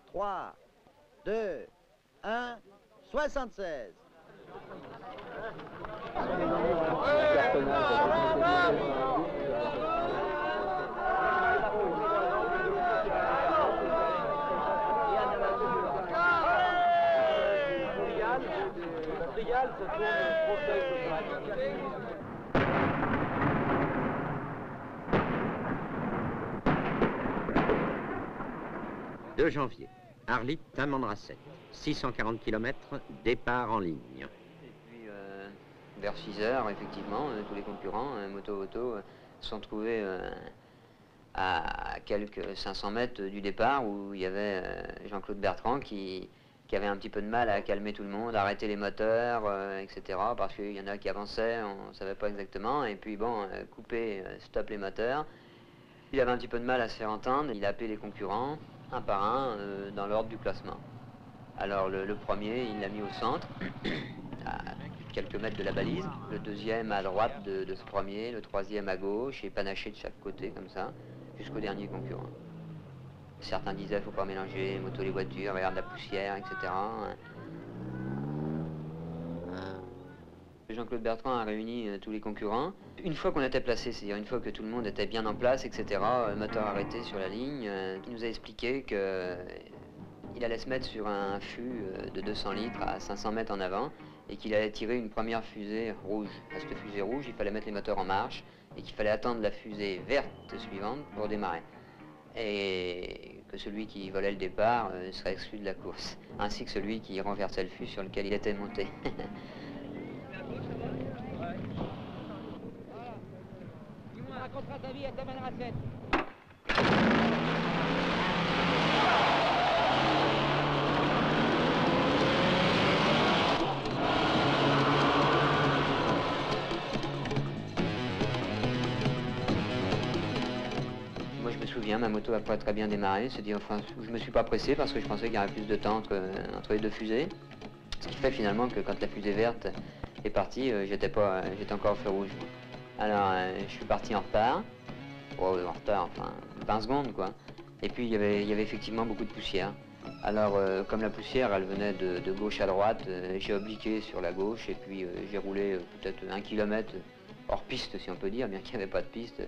B: 3, 2, 1, 76.
C: La ça tourne trop sec.
A: 2 janvier, Arlit, Tamanrasset, 640 km, départ en ligne.
Q: Et puis, vers 6 heures, effectivement, tous les concurrents, moto-auto, se sont trouvés à quelques 500 mètres du départ, où il y avait Jean-Claude Bertrand qui avait un petit peu de mal à calmer tout le monde, arrêter les moteurs, etc. Parce qu'il y en a qui avançaient, on ne savait pas exactement. Et puis bon, couper, stop les moteurs. Il avait un petit peu de mal à se faire entendre. Il a appelé les concurrents, un par un, dans l'ordre du classement. Alors le premier, il l'a mis au centre, à quelques mètres de la balise. Le deuxième à droite de ce premier, le troisième à gauche, et panaché de chaque côté, comme ça, jusqu'au dernier concurrent. Certains disaient, faut pas mélanger moto les voitures, regarde la poussière, etc. Jean-Claude Bertrand a réuni tous les concurrents Une fois qu'on était placé, c'est-à-dire une fois que tout le monde était bien en place, etc., le moteur arrêté sur la ligne, il nous a expliqué qu'il allait se mettre sur un fût de 200 litres à 500 mètres en avant et qu'il allait tirer une première fusée rouge. À cette fusée rouge, il fallait mettre les moteurs en marche et qu'il fallait attendre la fusée verte suivante pour démarrer. Et que celui qui volait le départ serait exclu de la course, ainsi que celui qui renversait le fût sur lequel il était monté.
C: Racontera ta vie, elle t'amènera 7.
Q: Moi je me souviens, ma moto a pas très bien démarré, c'est-à-dire, enfin, je me suis pas pressé parce que je pensais qu'il y aurait plus de temps entre les deux fusées. Ce qui fait finalement que quand la fusée verte est partie, j'étais encore au feu rouge. Alors, je suis parti en retard. Oh, en retard, enfin, 20 secondes, quoi. Et puis, il y avait effectivement beaucoup de poussière. Alors, comme la poussière, elle venait de gauche à droite, j'ai obliqué sur la gauche et puis j'ai roulé peut-être 1 kilomètre hors piste, si on peut dire, bien qu'il n'y avait pas de piste,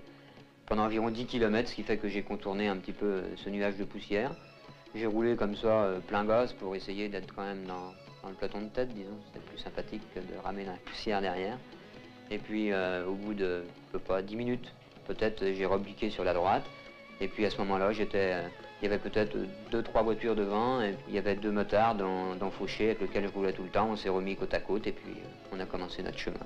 Q: pendant environ 10 km, ce qui fait que j'ai contourné un petit peu ce nuage de poussière. J'ai roulé comme ça, plein gaz, pour essayer d'être quand même dans le peloton de tête, disons. C'était plus sympathique que de ramer la poussière derrière. Et puis, au bout de, je sais pas, 10 minutes, peut-être, j'ai rebliqué sur la droite. Et puis, à ce moment-là, il y avait peut-être 2-3 voitures devant, et il y avait 2 motards dans Fauché, avec lesquels je roulais tout le temps. On s'est remis côte à côte, et puis on a commencé notre chemin.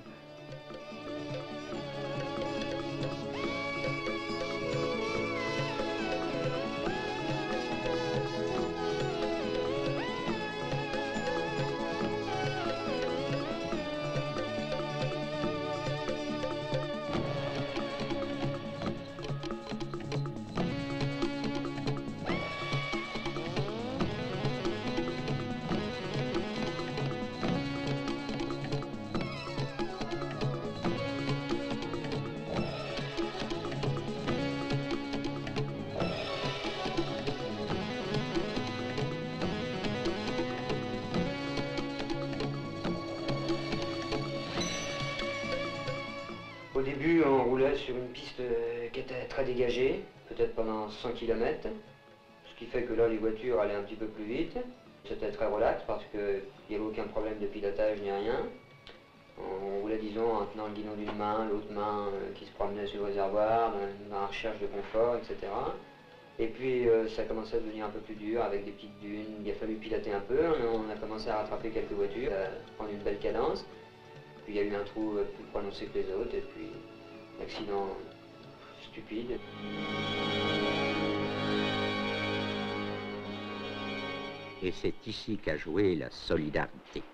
Q: Au début, on roulait sur une piste qui était très dégagée, peut-être pendant 100 km, ce qui fait que là, les voitures allaient un petit peu plus vite. C'était très relax parce qu'il n'y avait aucun problème de pilotage ni rien. On roulait, disons, en tenant le guidon d'une main, l'autre main qui se promenait sur le réservoir, dans la recherche de confort, etc. Et puis, ça commençait à devenir un peu plus dur avec des petites dunes. Il a fallu piloter un peu. On a commencé à rattraper quelques voitures, à prendre une belle cadence. Puis il y a eu un trou plus prononcé que les autres, et puis l'accident stupide.
A: Et c'est ici qu'a joué la solidarité.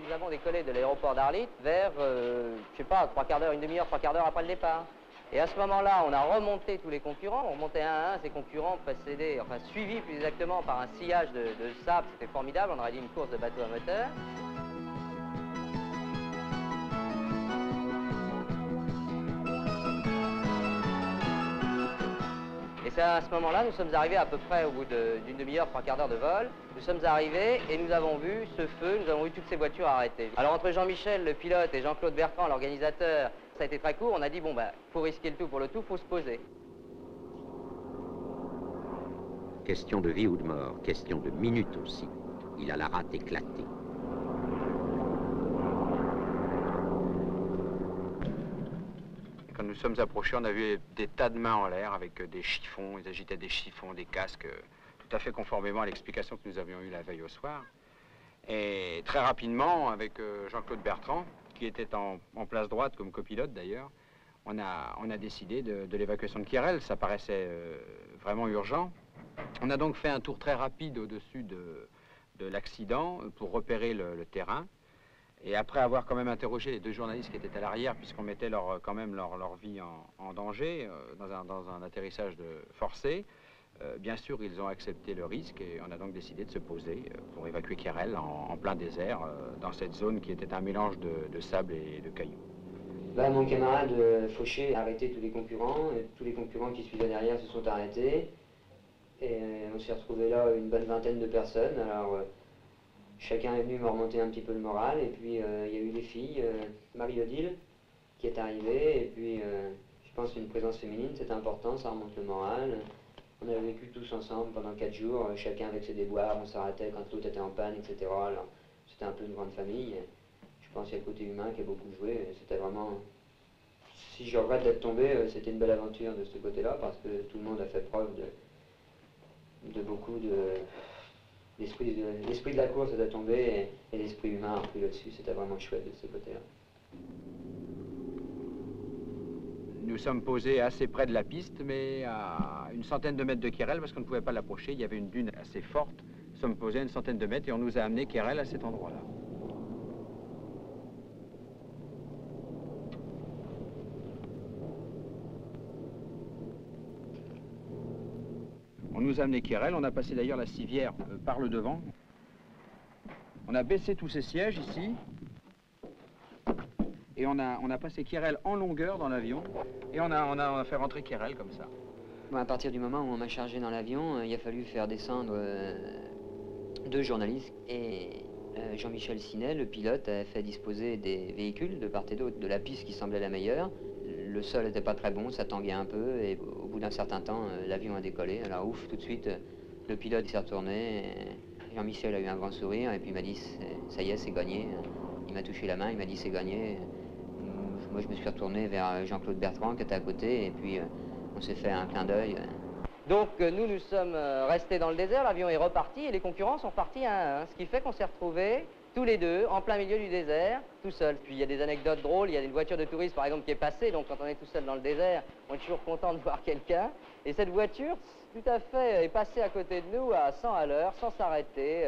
C: Nous avons décollé de l'aéroport d'Arlit vers, je sais pas, 3 quarts d'heure, une demi-heure, 3 quarts d'heure après le départ. Et à ce moment-là, on a remonté tous les concurrents, on remontait un à un, ces concurrents précédés, enfin suivis plus exactement par un sillage de sable, c'était formidable, on aurait dit une course de bateau à moteur. Et c'est à ce moment-là, nous sommes arrivés à peu près au bout d'une demi-heure, 3 quarts d'heure de vol. Nous sommes arrivés et nous avons vu ce feu, nous avons vu toutes ces voitures arrêtées. Alors entre Jean-Michel, le pilote, et Jean-Claude Bertrand, l'organisateur, ça a été très court. On a dit, bon, ben, faut risquer le tout pour le tout, faut se poser.
A: Question de vie ou de mort, question de minutes aussi. Il a la rate éclatée.
R: Quand nous sommes approchés, on a vu des tas de mains en l'air avec des chiffons. Ils agitaient des chiffons, des casques, tout à fait conformément à l'explication que nous avions eue la veille au soir. Et très rapidement, avec Jean-Claude Bertrand, qui était en place droite comme copilote d'ailleurs, on a décidé de l'évacuation de Quirel. Ça paraissait vraiment urgent. On a donc fait un tour très rapide au-dessus de l'accident pour repérer le terrain. Et après avoir quand même interrogé les 2 journalistes qui étaient à l'arrière, puisqu'on mettait quand même leur vie en danger dans un atterrissage forcé, bien sûr, ils ont accepté le risque et on a donc décidé de se poser pour évacuer Quirel en plein désert, dans cette zone qui était un mélange de sable et de cailloux.
Q: Là, mon camarade Fauché a arrêté tous les concurrents, et tous les concurrents qui suivaient derrière se sont arrêtés. Et on s'est retrouvés là une bonne vingtaine de personnes. Alors, chacun est venu me remonter un petit peu le moral, et puis il y a eu les filles, Marie-Odile, qui qui est arrivé, et puis je pense qu'une présence féminine, c'est important, ça remonte le moral. On avait vécu tous ensemble pendant 4 jours, chacun avec ses déboires, on s'arrêtait quand l'autre était en panne, etc. Alors, c'était un peu une grande famille. Je pense qu'il y a le côté humain qui a beaucoup joué. C'était vraiment... Si je regrette d'être tombé, c'était une belle aventure de ce côté-là, parce que tout le monde a fait preuve de beaucoup de... L'esprit de la course est tombé et l'esprit humain a repris là-dessus. C'était vraiment chouette de ce côté-là.
R: Nous sommes posés assez près de la piste, mais à une centaine de mètres de Quérel, parce qu'on ne pouvait pas l'approcher. Il y avait une dune assez forte. Nous sommes posés à une centaine de mètres et on nous a amené Quérel à cet endroit-là. On nous a amené Quérel, on a passé d'ailleurs la civière par le devant. On a baissé tous ces sièges ici. Et on a passé Quérel en longueur dans l'avion. Et on a fait rentrer Quérel comme ça.
Q: À partir du moment où on m'a chargé dans l'avion, il a fallu faire descendre 2 journalistes. Et Jean-Michel Sinet, le pilote, a fait disposer des véhicules de part et d'autre de la piste qui semblait la meilleure. Le sol n'était pas très bon, ça tanguait un peu. Et au bout d'un certain temps, l'avion a décollé. Alors ouf, tout de suite, le pilote s'est retourné. Jean-Michel a eu un grand sourire et puis il m'a dit « ça y est, c'est gagné ». Il m'a touché la main, il m'a dit « c'est gagné ». Moi, je me suis retourné vers Jean-Claude Bertrand qui était à côté et puis on s'est fait un clin d'œil.
C: Donc nous sommes restés dans le désert, l'avion est reparti et les concurrents sont partis 1 à 1, ce qui fait qu'on s'est retrouvés tous les deux en plein milieu du désert, tout seul. Puis il y a des anecdotes drôles, il y a une voiture de tourisme par exemple qui est passée, donc quand on est tout seul dans le désert, on est toujours content de voir quelqu'un. Et cette voiture, tout à fait, est passée à côté de nous à 100 à l'heure, sans s'arrêter.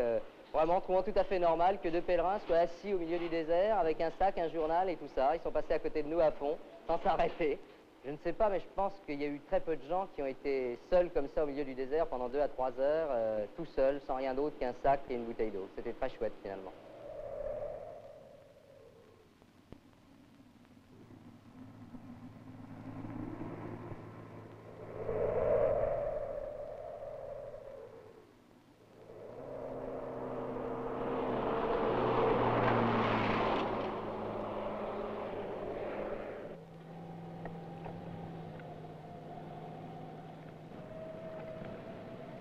C: Vraiment trouvant tout à fait normal que 2 pèlerins soient assis au milieu du désert avec un sac, un journal et tout ça. Ils sont passés à côté de nous à fond, sans s'arrêter. Je ne sais pas, mais je pense qu'il y a eu très peu de gens qui ont été seuls comme ça au milieu du désert pendant 2 à 3 heures, tout seuls, sans rien d'autre qu'un sac et une bouteille d'eau. C'était très chouette finalement.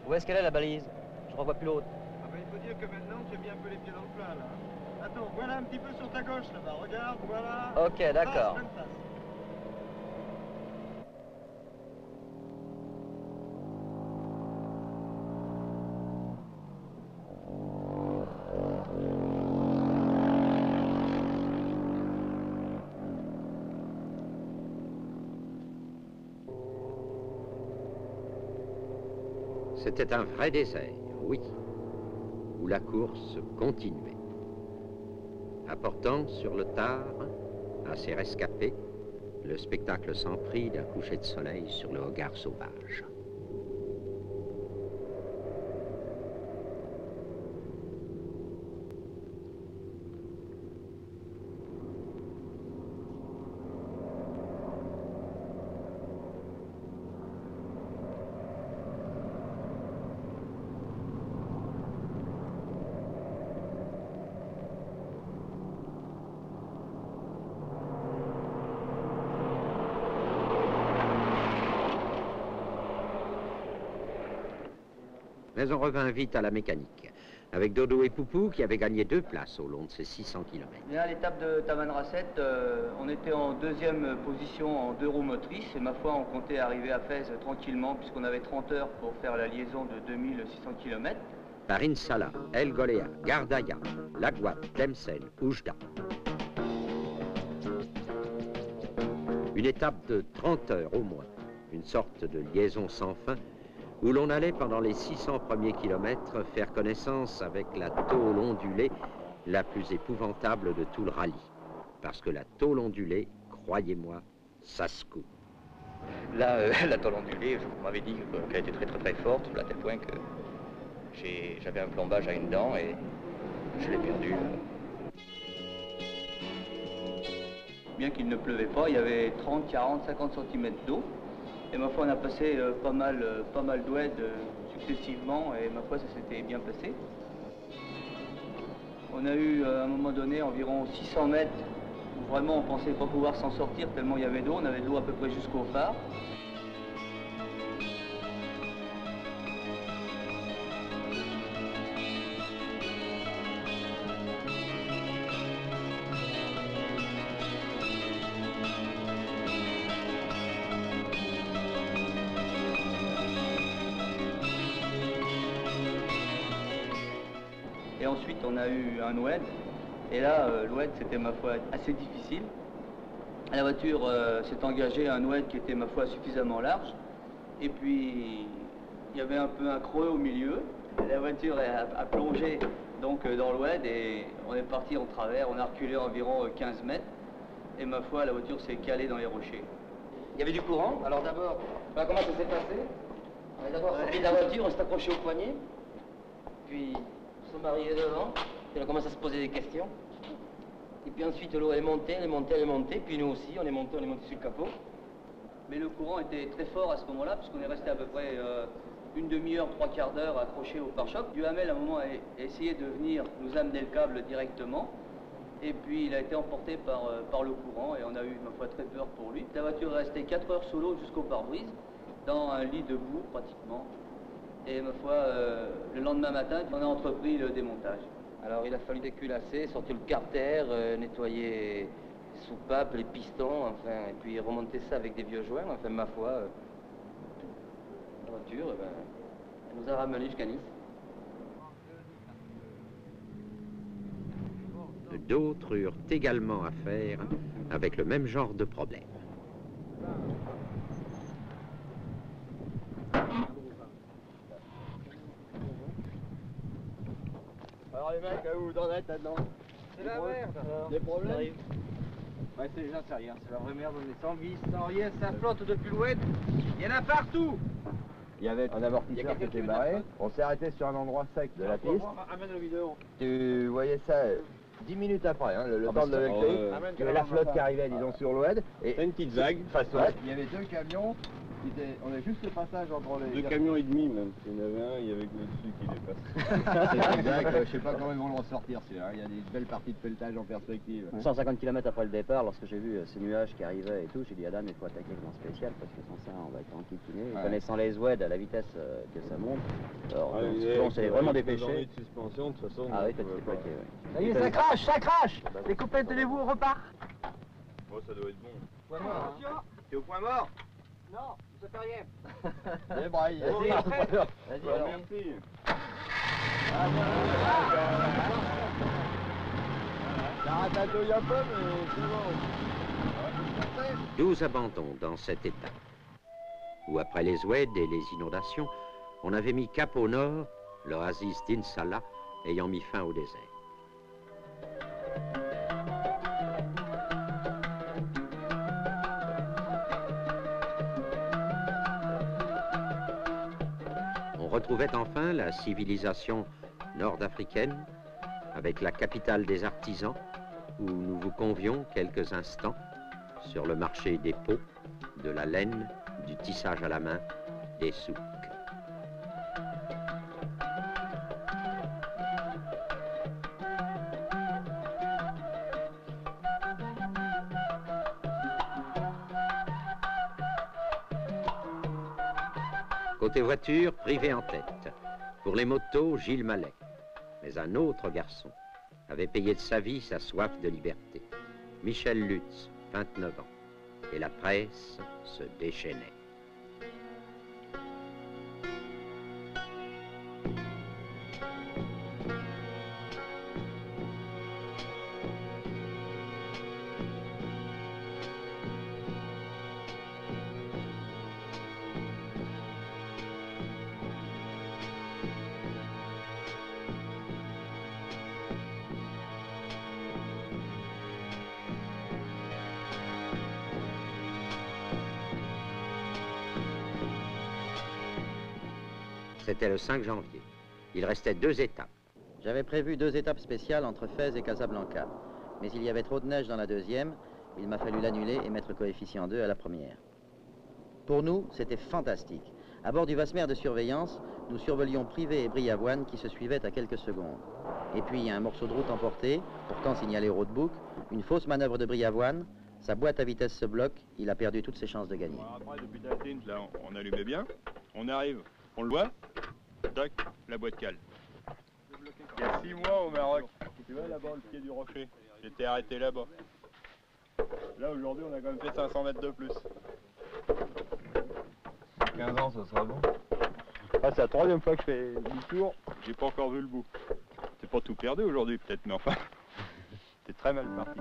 S: Où est-ce qu'elle est la balise? Je ne revois plus l'autre.
H: Ah ben, il faut dire que maintenant j'ai mis un peu les pieds dans le plat là. Attends, voilà un petit peu sur ta gauche là-bas, regarde, voilà.
S: Ok, d'accord.
H: Passe, même passe.
A: C'était un vrai désert, oui, où la course continuait, apportant sur le tard à ses rescapés le spectacle sans prix d'un coucher de soleil sur le Hogar sauvage. Mais on revint vite à la mécanique, avec Dodo et Poupou qui avaient gagné 2 places au long de ces 600 km.
F: Bien, à l'étape de Tamanrasset, on était en 2e position en 2 roues motrices et ma foi, on comptait arriver à Fès tranquillement puisqu'on avait 30 heures pour faire la liaison de 2600 km.
A: Par Insala, El Golea, Gardaya, Lagouad, Tlemcen, Oujda. Une étape de 30 heures au moins, une sorte de liaison sans fin, où l'on allait pendant les 600 premiers kilomètres faire connaissance avec la tôle ondulée la plus épouvantable de tout le rallye. Parce que la tôle ondulée, croyez-moi, ça se coupe.
N: Là, la tôle ondulée, vous m'avez dit qu'elle était très très très forte, à tel point que j'avais un plombage à une dent et je l'ai perdu.
F: Bien qu'il ne pleuvait pas, il y avait 30, 40, 50 cm d'eau. Et ma foi, on a passé pas mal d'oueds successivement et ma foi, ça s'était bien passé. On a eu à un moment donné environ 600 mètres où
T: Vraiment, on pensait pas pouvoir s'en sortir tellement il y avait d'eau. On avait de l'eau à peu près jusqu'au phare. Et ensuite, on a eu un oued. Et là, l'oued, c'était, ma foi, assez difficile. La voiture s'est engagée à un oued qui était, ma foi, suffisamment large. Et puis, il y avait un peu un creux au milieu. La voiture a plongé donc dans l'oued et on est parti en travers. On a reculé environ 15 mètres. Et ma foi, la voiture s'est calée dans les rochers.
S: Il y avait du courant. Alors d'abord, voilà comment ça s'est passé. On est d'abord sorti de la voiture, on s'est accroché au poignet. Puis, son mari est devant. Puis on a commencé à se poser des questions. Et puis ensuite, l'eau est montée, elle est montée, elle est montée. Puis nous aussi, on est monté sur le capot.
T: Mais le courant était très fort à ce moment-là, puisqu'on est resté à peu près une demi-heure, 3/4 d'heure accroché au pare-choc. Duhamel, à un moment, a essayé de venir nous amener le câble directement. Et puis, il a été emporté par le courant et on a eu, ma foi, très peur pour lui. La voiture est restée 4 heures sous l'eau jusqu'au pare-brise, dans un lit de boue, pratiquement. Et ma foi, le lendemain matin, on a entrepris le démontage.
S: Alors il a fallu déculasser, sortir le carter, nettoyer les soupapes, les pistons, enfin, et puis remonter ça avec des vieux joints. Enfin, ma foi, la voiture, elle nous a ramené jusqu'à Nice.
A: D'autres eurent également affaire avec le même genre de problème.
H: Alors les mecs, où vous en êtes là-dedans?
S: C'est la merde.
H: Des problèmes?
S: Ouais, j'en sais rien, c'est la vraie merde, on est sans vis, sans rien, ça flotte depuis l'oued, il y en a partout.
L: Il y avait un amortisseur qui était barré, on s'est arrêté sur un endroit sec de la piste.
H: Amène la vidéo.
L: Tu voyais ça 10 minutes après, hein, le temps de lever le truc. Il y avait la flotte qui arrivait, disons, sur l'oued. Et
H: une petite vague.
L: Il y avait 2 camions. On a juste le passage entre les...
H: 2 camions et demi même. Il y en avait un, il y avait que le dessus qui dépasse.
L: C'est exact, je sais pas comment ils vont le ressortir celui-là. Il y a des belles parties de pelletage en perspective.
U: 150 km après le départ, lorsque j'ai vu ces nuages qui arrivaient et tout, j'ai dit Adam, il faut attaquer le spécial parce que sans ça on va être enquiquiné.
L: Ouais.
U: Connaissant les oueds à la vitesse que ça monte, alors on s'est vraiment dépêché.
H: De suspension, de toute façon.
U: Ah oui, toi tu t'es plaqué, oui.
D: Ça y est, ça crache, ça crache. Les copains, tenez-vous, on repart.
H: Oh, ça doit être bon.
S: Point mort, hein.
H: T'es au point mort?
S: Non, ça fait rien.
L: Débraille.
S: Vas-y,
H: Vas-y, alors. Merci.
L: Ça ratatouille un peu, mais c'est bon.
A: 12 abandons dans cette étape, où après les oueds et les inondations, on avait mis cap au nord, l'oasis d'Insala ayant mis fin au désert. On retrouvait enfin la civilisation nord-africaine, avec la capitale des artisans, où nous vous convions quelques instants sur le marché des peaux, de la laine, du tissage à la main, des souks. Côté voiture, privé en tête. Pour les motos, Gilles Mallet. Mais un autre garçon avait payé de sa vie sa soif de liberté. Michel Lutz, 29 ans. Et la presse se déchaînait. C'était le 5 janvier. Il restait 2 étapes.
U: J'avais prévu 2 étapes spéciales entre Fès et Casablanca. Mais il y avait trop de neige dans la deuxième, il m'a fallu l'annuler et mettre coefficient 2 à la première. Pour nous, c'était fantastique.
Q: À bord du Vasmer de surveillance, nous survolions Privé et Briavoine qui se suivaient à quelques secondes. Et puis un morceau de route emporté, pourtant signalé au roadbook, une fausse manœuvre de Briavoine, sa boîte à vitesse se bloque, il a perdu toutes ses chances de gagner.
P: Après, depuis Tatint, là, on allumait bien, on arrive, on le voit, tac, la boîte cale. Il y a 6 mois au Maroc, tu vois là-bas, le pied du rocher, j'étais arrêté là-bas. Là, aujourd'hui, on a quand même fait 500 mètres de plus. 15 ans, ça sera bon. Ah, c'est la 3e fois que je fais demi-tour, j'ai pas encore vu le bout. C'est pas tout perdu aujourd'hui, peut-être, mais enfin, c'est très mal parti.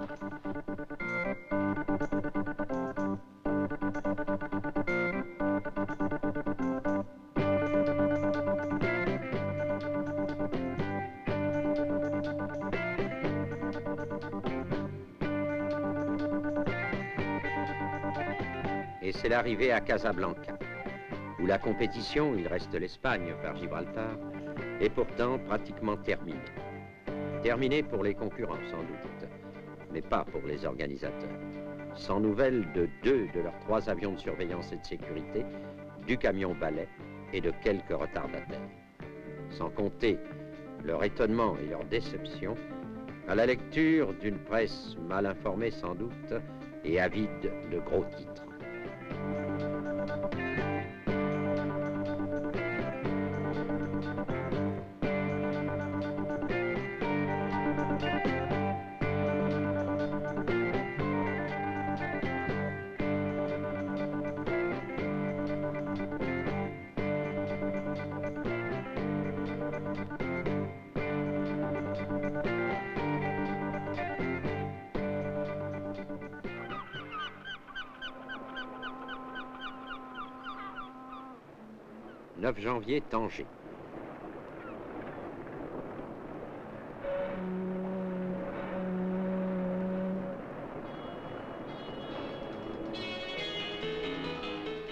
A: Et c'est l'arrivée à Casablanca, où la compétition, il reste l'Espagne par Gibraltar, est pourtant pratiquement terminée. Terminée pour les concurrents sans doute, mais pas pour les organisateurs. Sans nouvelles de 2 de leurs 3 avions de surveillance et de sécurité, du camion balai et de quelques retardataires. Sans compter leur étonnement et leur déception à la lecture d'une presse mal informée sans doute et avide de gros titres. « 9 janvier, Tanger.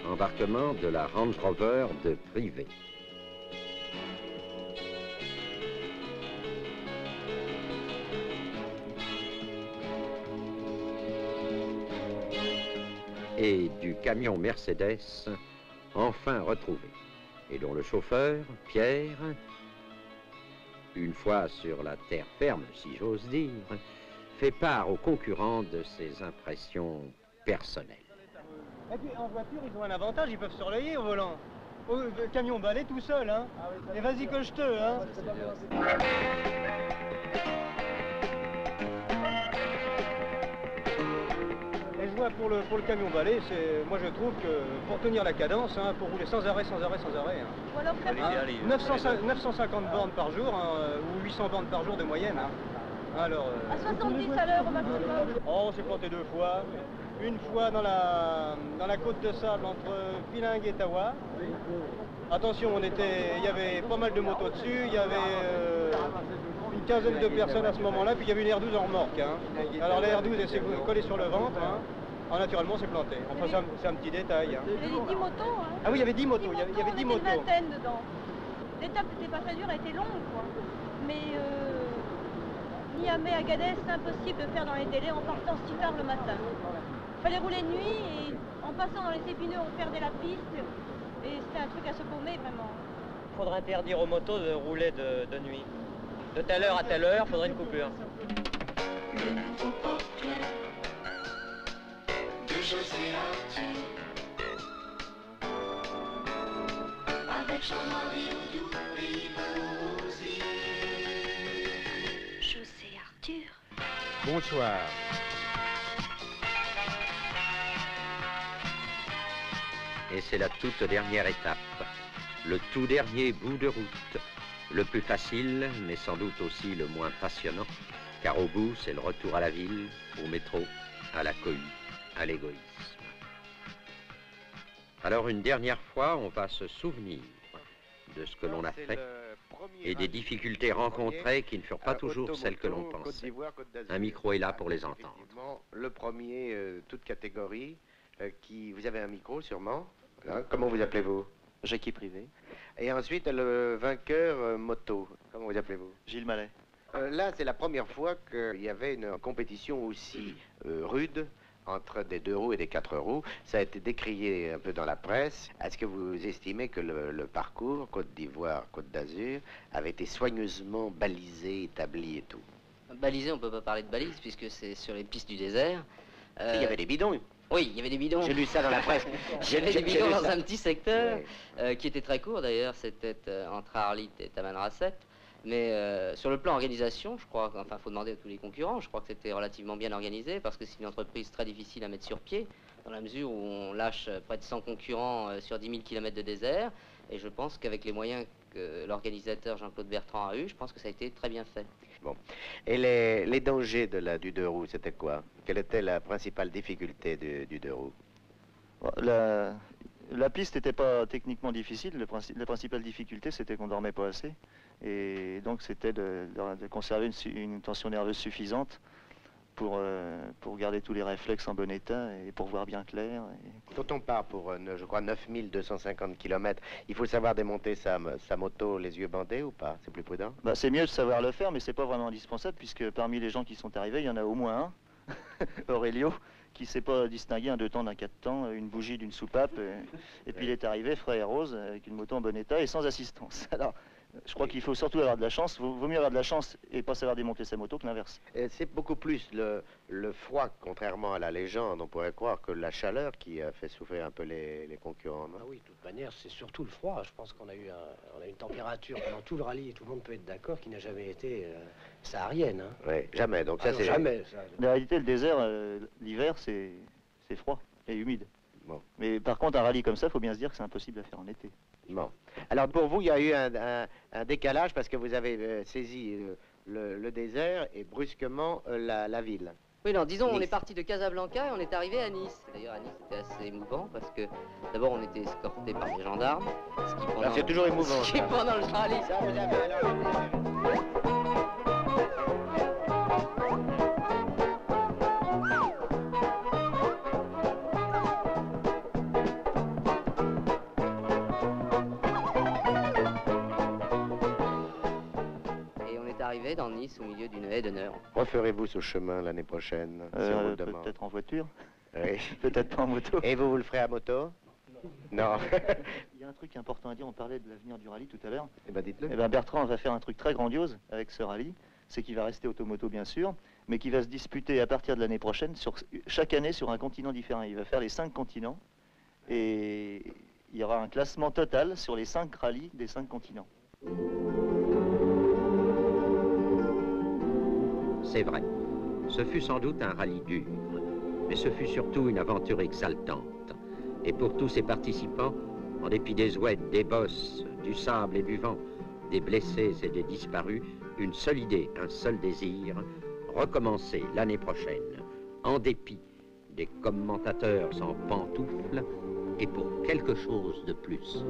A: Embarquement de la Range Rover de Privé. Et du camion Mercedes, enfin retrouvé, et dont le chauffeur, Pierre, une fois sur la terre ferme, si j'ose dire, fait part aux concurrents de ses impressions personnelles.
H: Et puis en voiture, ils ont un avantage, ils peuvent surveiller au volant. Le camion balai tout seul, hein. Et vas-y que je te, hein. Et je vois pour le camion balai, moi je trouve que pour tenir la cadence, hein, pour rouler sans arrêt, hein.
K: Ou alors faire
H: 950 bornes par jour, hein, ou 800 bornes par jour de moyenne. Hein. Alors,
K: à 70 à l'heure au maximum.
H: Oh, on s'est planté 2 fois. Une fois dans la côte de sable entre Pilingue et Tawa. Attention, il y avait pas mal de motos dessus, il y avait une quinzaine de personnes à ce moment-là, puis il y avait une R12 en remorque. Hein. Alors la R12, elle s'est collée sur le ventre, hein. Alors naturellement, c'est planté. Enfin, c'est un petit détail. Hein.
K: Il y avait 10 motos. Hein.
H: Ah oui, il y avait 10 motos. Il y avait 10 motos.
K: Une vingtaine dedans. L'étape n'était pas très dure, elle était longue, quoi. Mais Niamey-Agadez, c'est impossible de faire dans les délais en partant si tard le matin. Il fallait rouler de nuit et en passant dans les épineux, on perdait la piste. Et c'était un truc à se paumer, vraiment.
C: Il faudrait interdire aux motos de rouler de nuit. De telle heure à telle heure, il faudrait une coupure.
K: José Arthur.
A: Bonsoir. Et c'est la toute dernière étape, le tout dernier bout de route, le plus facile, mais sans doute aussi le moins passionnant, car au bout, c'est le retour à la ville, au métro, à la cohue, à l'égoïsme. Alors une dernière fois, on va se souvenir de ce que l'on a fait et des difficultés rencontrées qui ne furent pas toujours celles que l'on pensait. Un micro est là pour les entendre.
I: Le premier, toute catégorie, vous avez un micro sûrement. Hein, comment vous appelez-vous?
G: Jackie Privé.
I: Et ensuite, le vainqueur moto. Comment vous appelez-vous?
G: Gilles Mallet.
I: Là, c'est la première fois qu'il y avait une compétition aussi rude entre des 2 roues et des 4 roues. Ça a été décrié un peu dans la presse. Est-ce que vous estimez que le parcours Côte d'Ivoire, Côte d'Azur avait été soigneusement balisé, établi et tout?
Q: Balisé, on ne peut pas parler de balise puisque c'est sur les pistes du désert.
I: Il y avait des bidons.
Q: Oui, il y avait des bidons.
I: J'ai lu ça dans la presse.
Q: Il y avait des bidons dans un petit secteur qui était très court d'ailleurs, c'était entre Arlit et Tamanrasset. Mais sur le plan organisation, je crois, enfin, il faut demander à tous les concurrents, je crois que c'était relativement bien organisé parce que c'est une entreprise très difficile à mettre sur pied, dans la mesure où on lâche près de 100 concurrents sur 10 000 km de désert. Et je pense qu'avec les moyens que l'organisateur Jean-Claude Bertrand a eu, je pense que ça a été très bien fait.
I: Bon. Et les dangers du 2 roues, c'était quoi? Quelle était la principale difficulté du 2 roues?
G: La piste n'était pas techniquement difficile. La principale difficulté, c'était qu'on ne dormait pas assez. Et donc, c'était de conserver une tension nerveuse suffisante pour garder tous les réflexes en bon état et pour voir bien clair.
I: Quand on part pour, je crois, 9250 km, il faut savoir démonter sa moto les yeux bandés ou pas? C'est plus prudent?
G: Bah, c'est mieux de savoir le faire, mais c'est pas vraiment indispensable, puisque parmi les gens qui sont arrivés, il y en a au moins un, Aurelio, qui ne sait pas distinguer un 2 temps d'un 4 temps, une bougie d'une soupape, et puis il est arrivé frais et rose, avec une moto en bon état et sans assistance. Alors, je crois qu'il faut surtout avoir de la chance. Vaut mieux avoir de la chance et pas savoir démonter sa moto que l'inverse.
I: C'est beaucoup plus le froid, contrairement à la légende. On pourrait croire que la chaleur qui a fait souffrir un peu les concurrents. Non?
J: Ah oui, de toute manière, c'est surtout le froid. Je pense qu'on a eu une température pendant tout le rallye, et tout le monde peut être d'accord, qui n'a jamais été saharienne. Hein.
I: Oui, jamais. Donc ça, c'est
J: jamais.
G: En réalité, le désert, l'hiver, c'est froid et humide.
I: Bon.
G: Mais par contre, un rallye comme ça, il faut bien se dire que c'est impossible à faire en été.
I: Bon. Alors pour vous, il y a eu un décalage parce que vous avez saisi le désert et brusquement la ville.
Q: Oui, non, disons,
I: Nice.
Q: on est parti de Casablanca et on est arrivé à Nice. D'ailleurs, à Nice, c'était assez émouvant parce que d'abord, on était escorté par des gendarmes. Ce qui, pendant,
I: c'est toujours émouvant.
Q: Ce qui, pendant le rallye,
I: Ça, vous avez
Q: arrivé dans Nice au milieu d'une haie d'honneur.
I: Referez-vous ce chemin l'année prochaine si on vous le demande?
G: Peut-être en voiture.
I: Oui.
G: Peut-être pas en moto.
I: Et vous le ferez à moto? Non.
G: Il y a un truc important à dire, on parlait de l'avenir du rallye tout à l'heure.
I: Eh ben dites-le.
G: Eh ben Bertrand va faire un truc très grandiose avec ce rallye, c'est qu'il va rester automoto bien sûr, mais qu'il va se disputer à partir de l'année prochaine, chaque année sur un continent différent. Il va faire les 5 continents et il y aura un classement total sur les 5 rallyes des 5 continents.
A: C'est vrai, ce fut sans doute un rallye dur, mais ce fut surtout une aventure exaltante. Et pour tous ses participants, en dépit des ouettes, des bosses, du sable et du vent, des blessés et des disparus, une seule idée, un seul désir, recommencer l'année prochaine, en dépit des commentateurs en pantoufles et pour quelque chose de plus.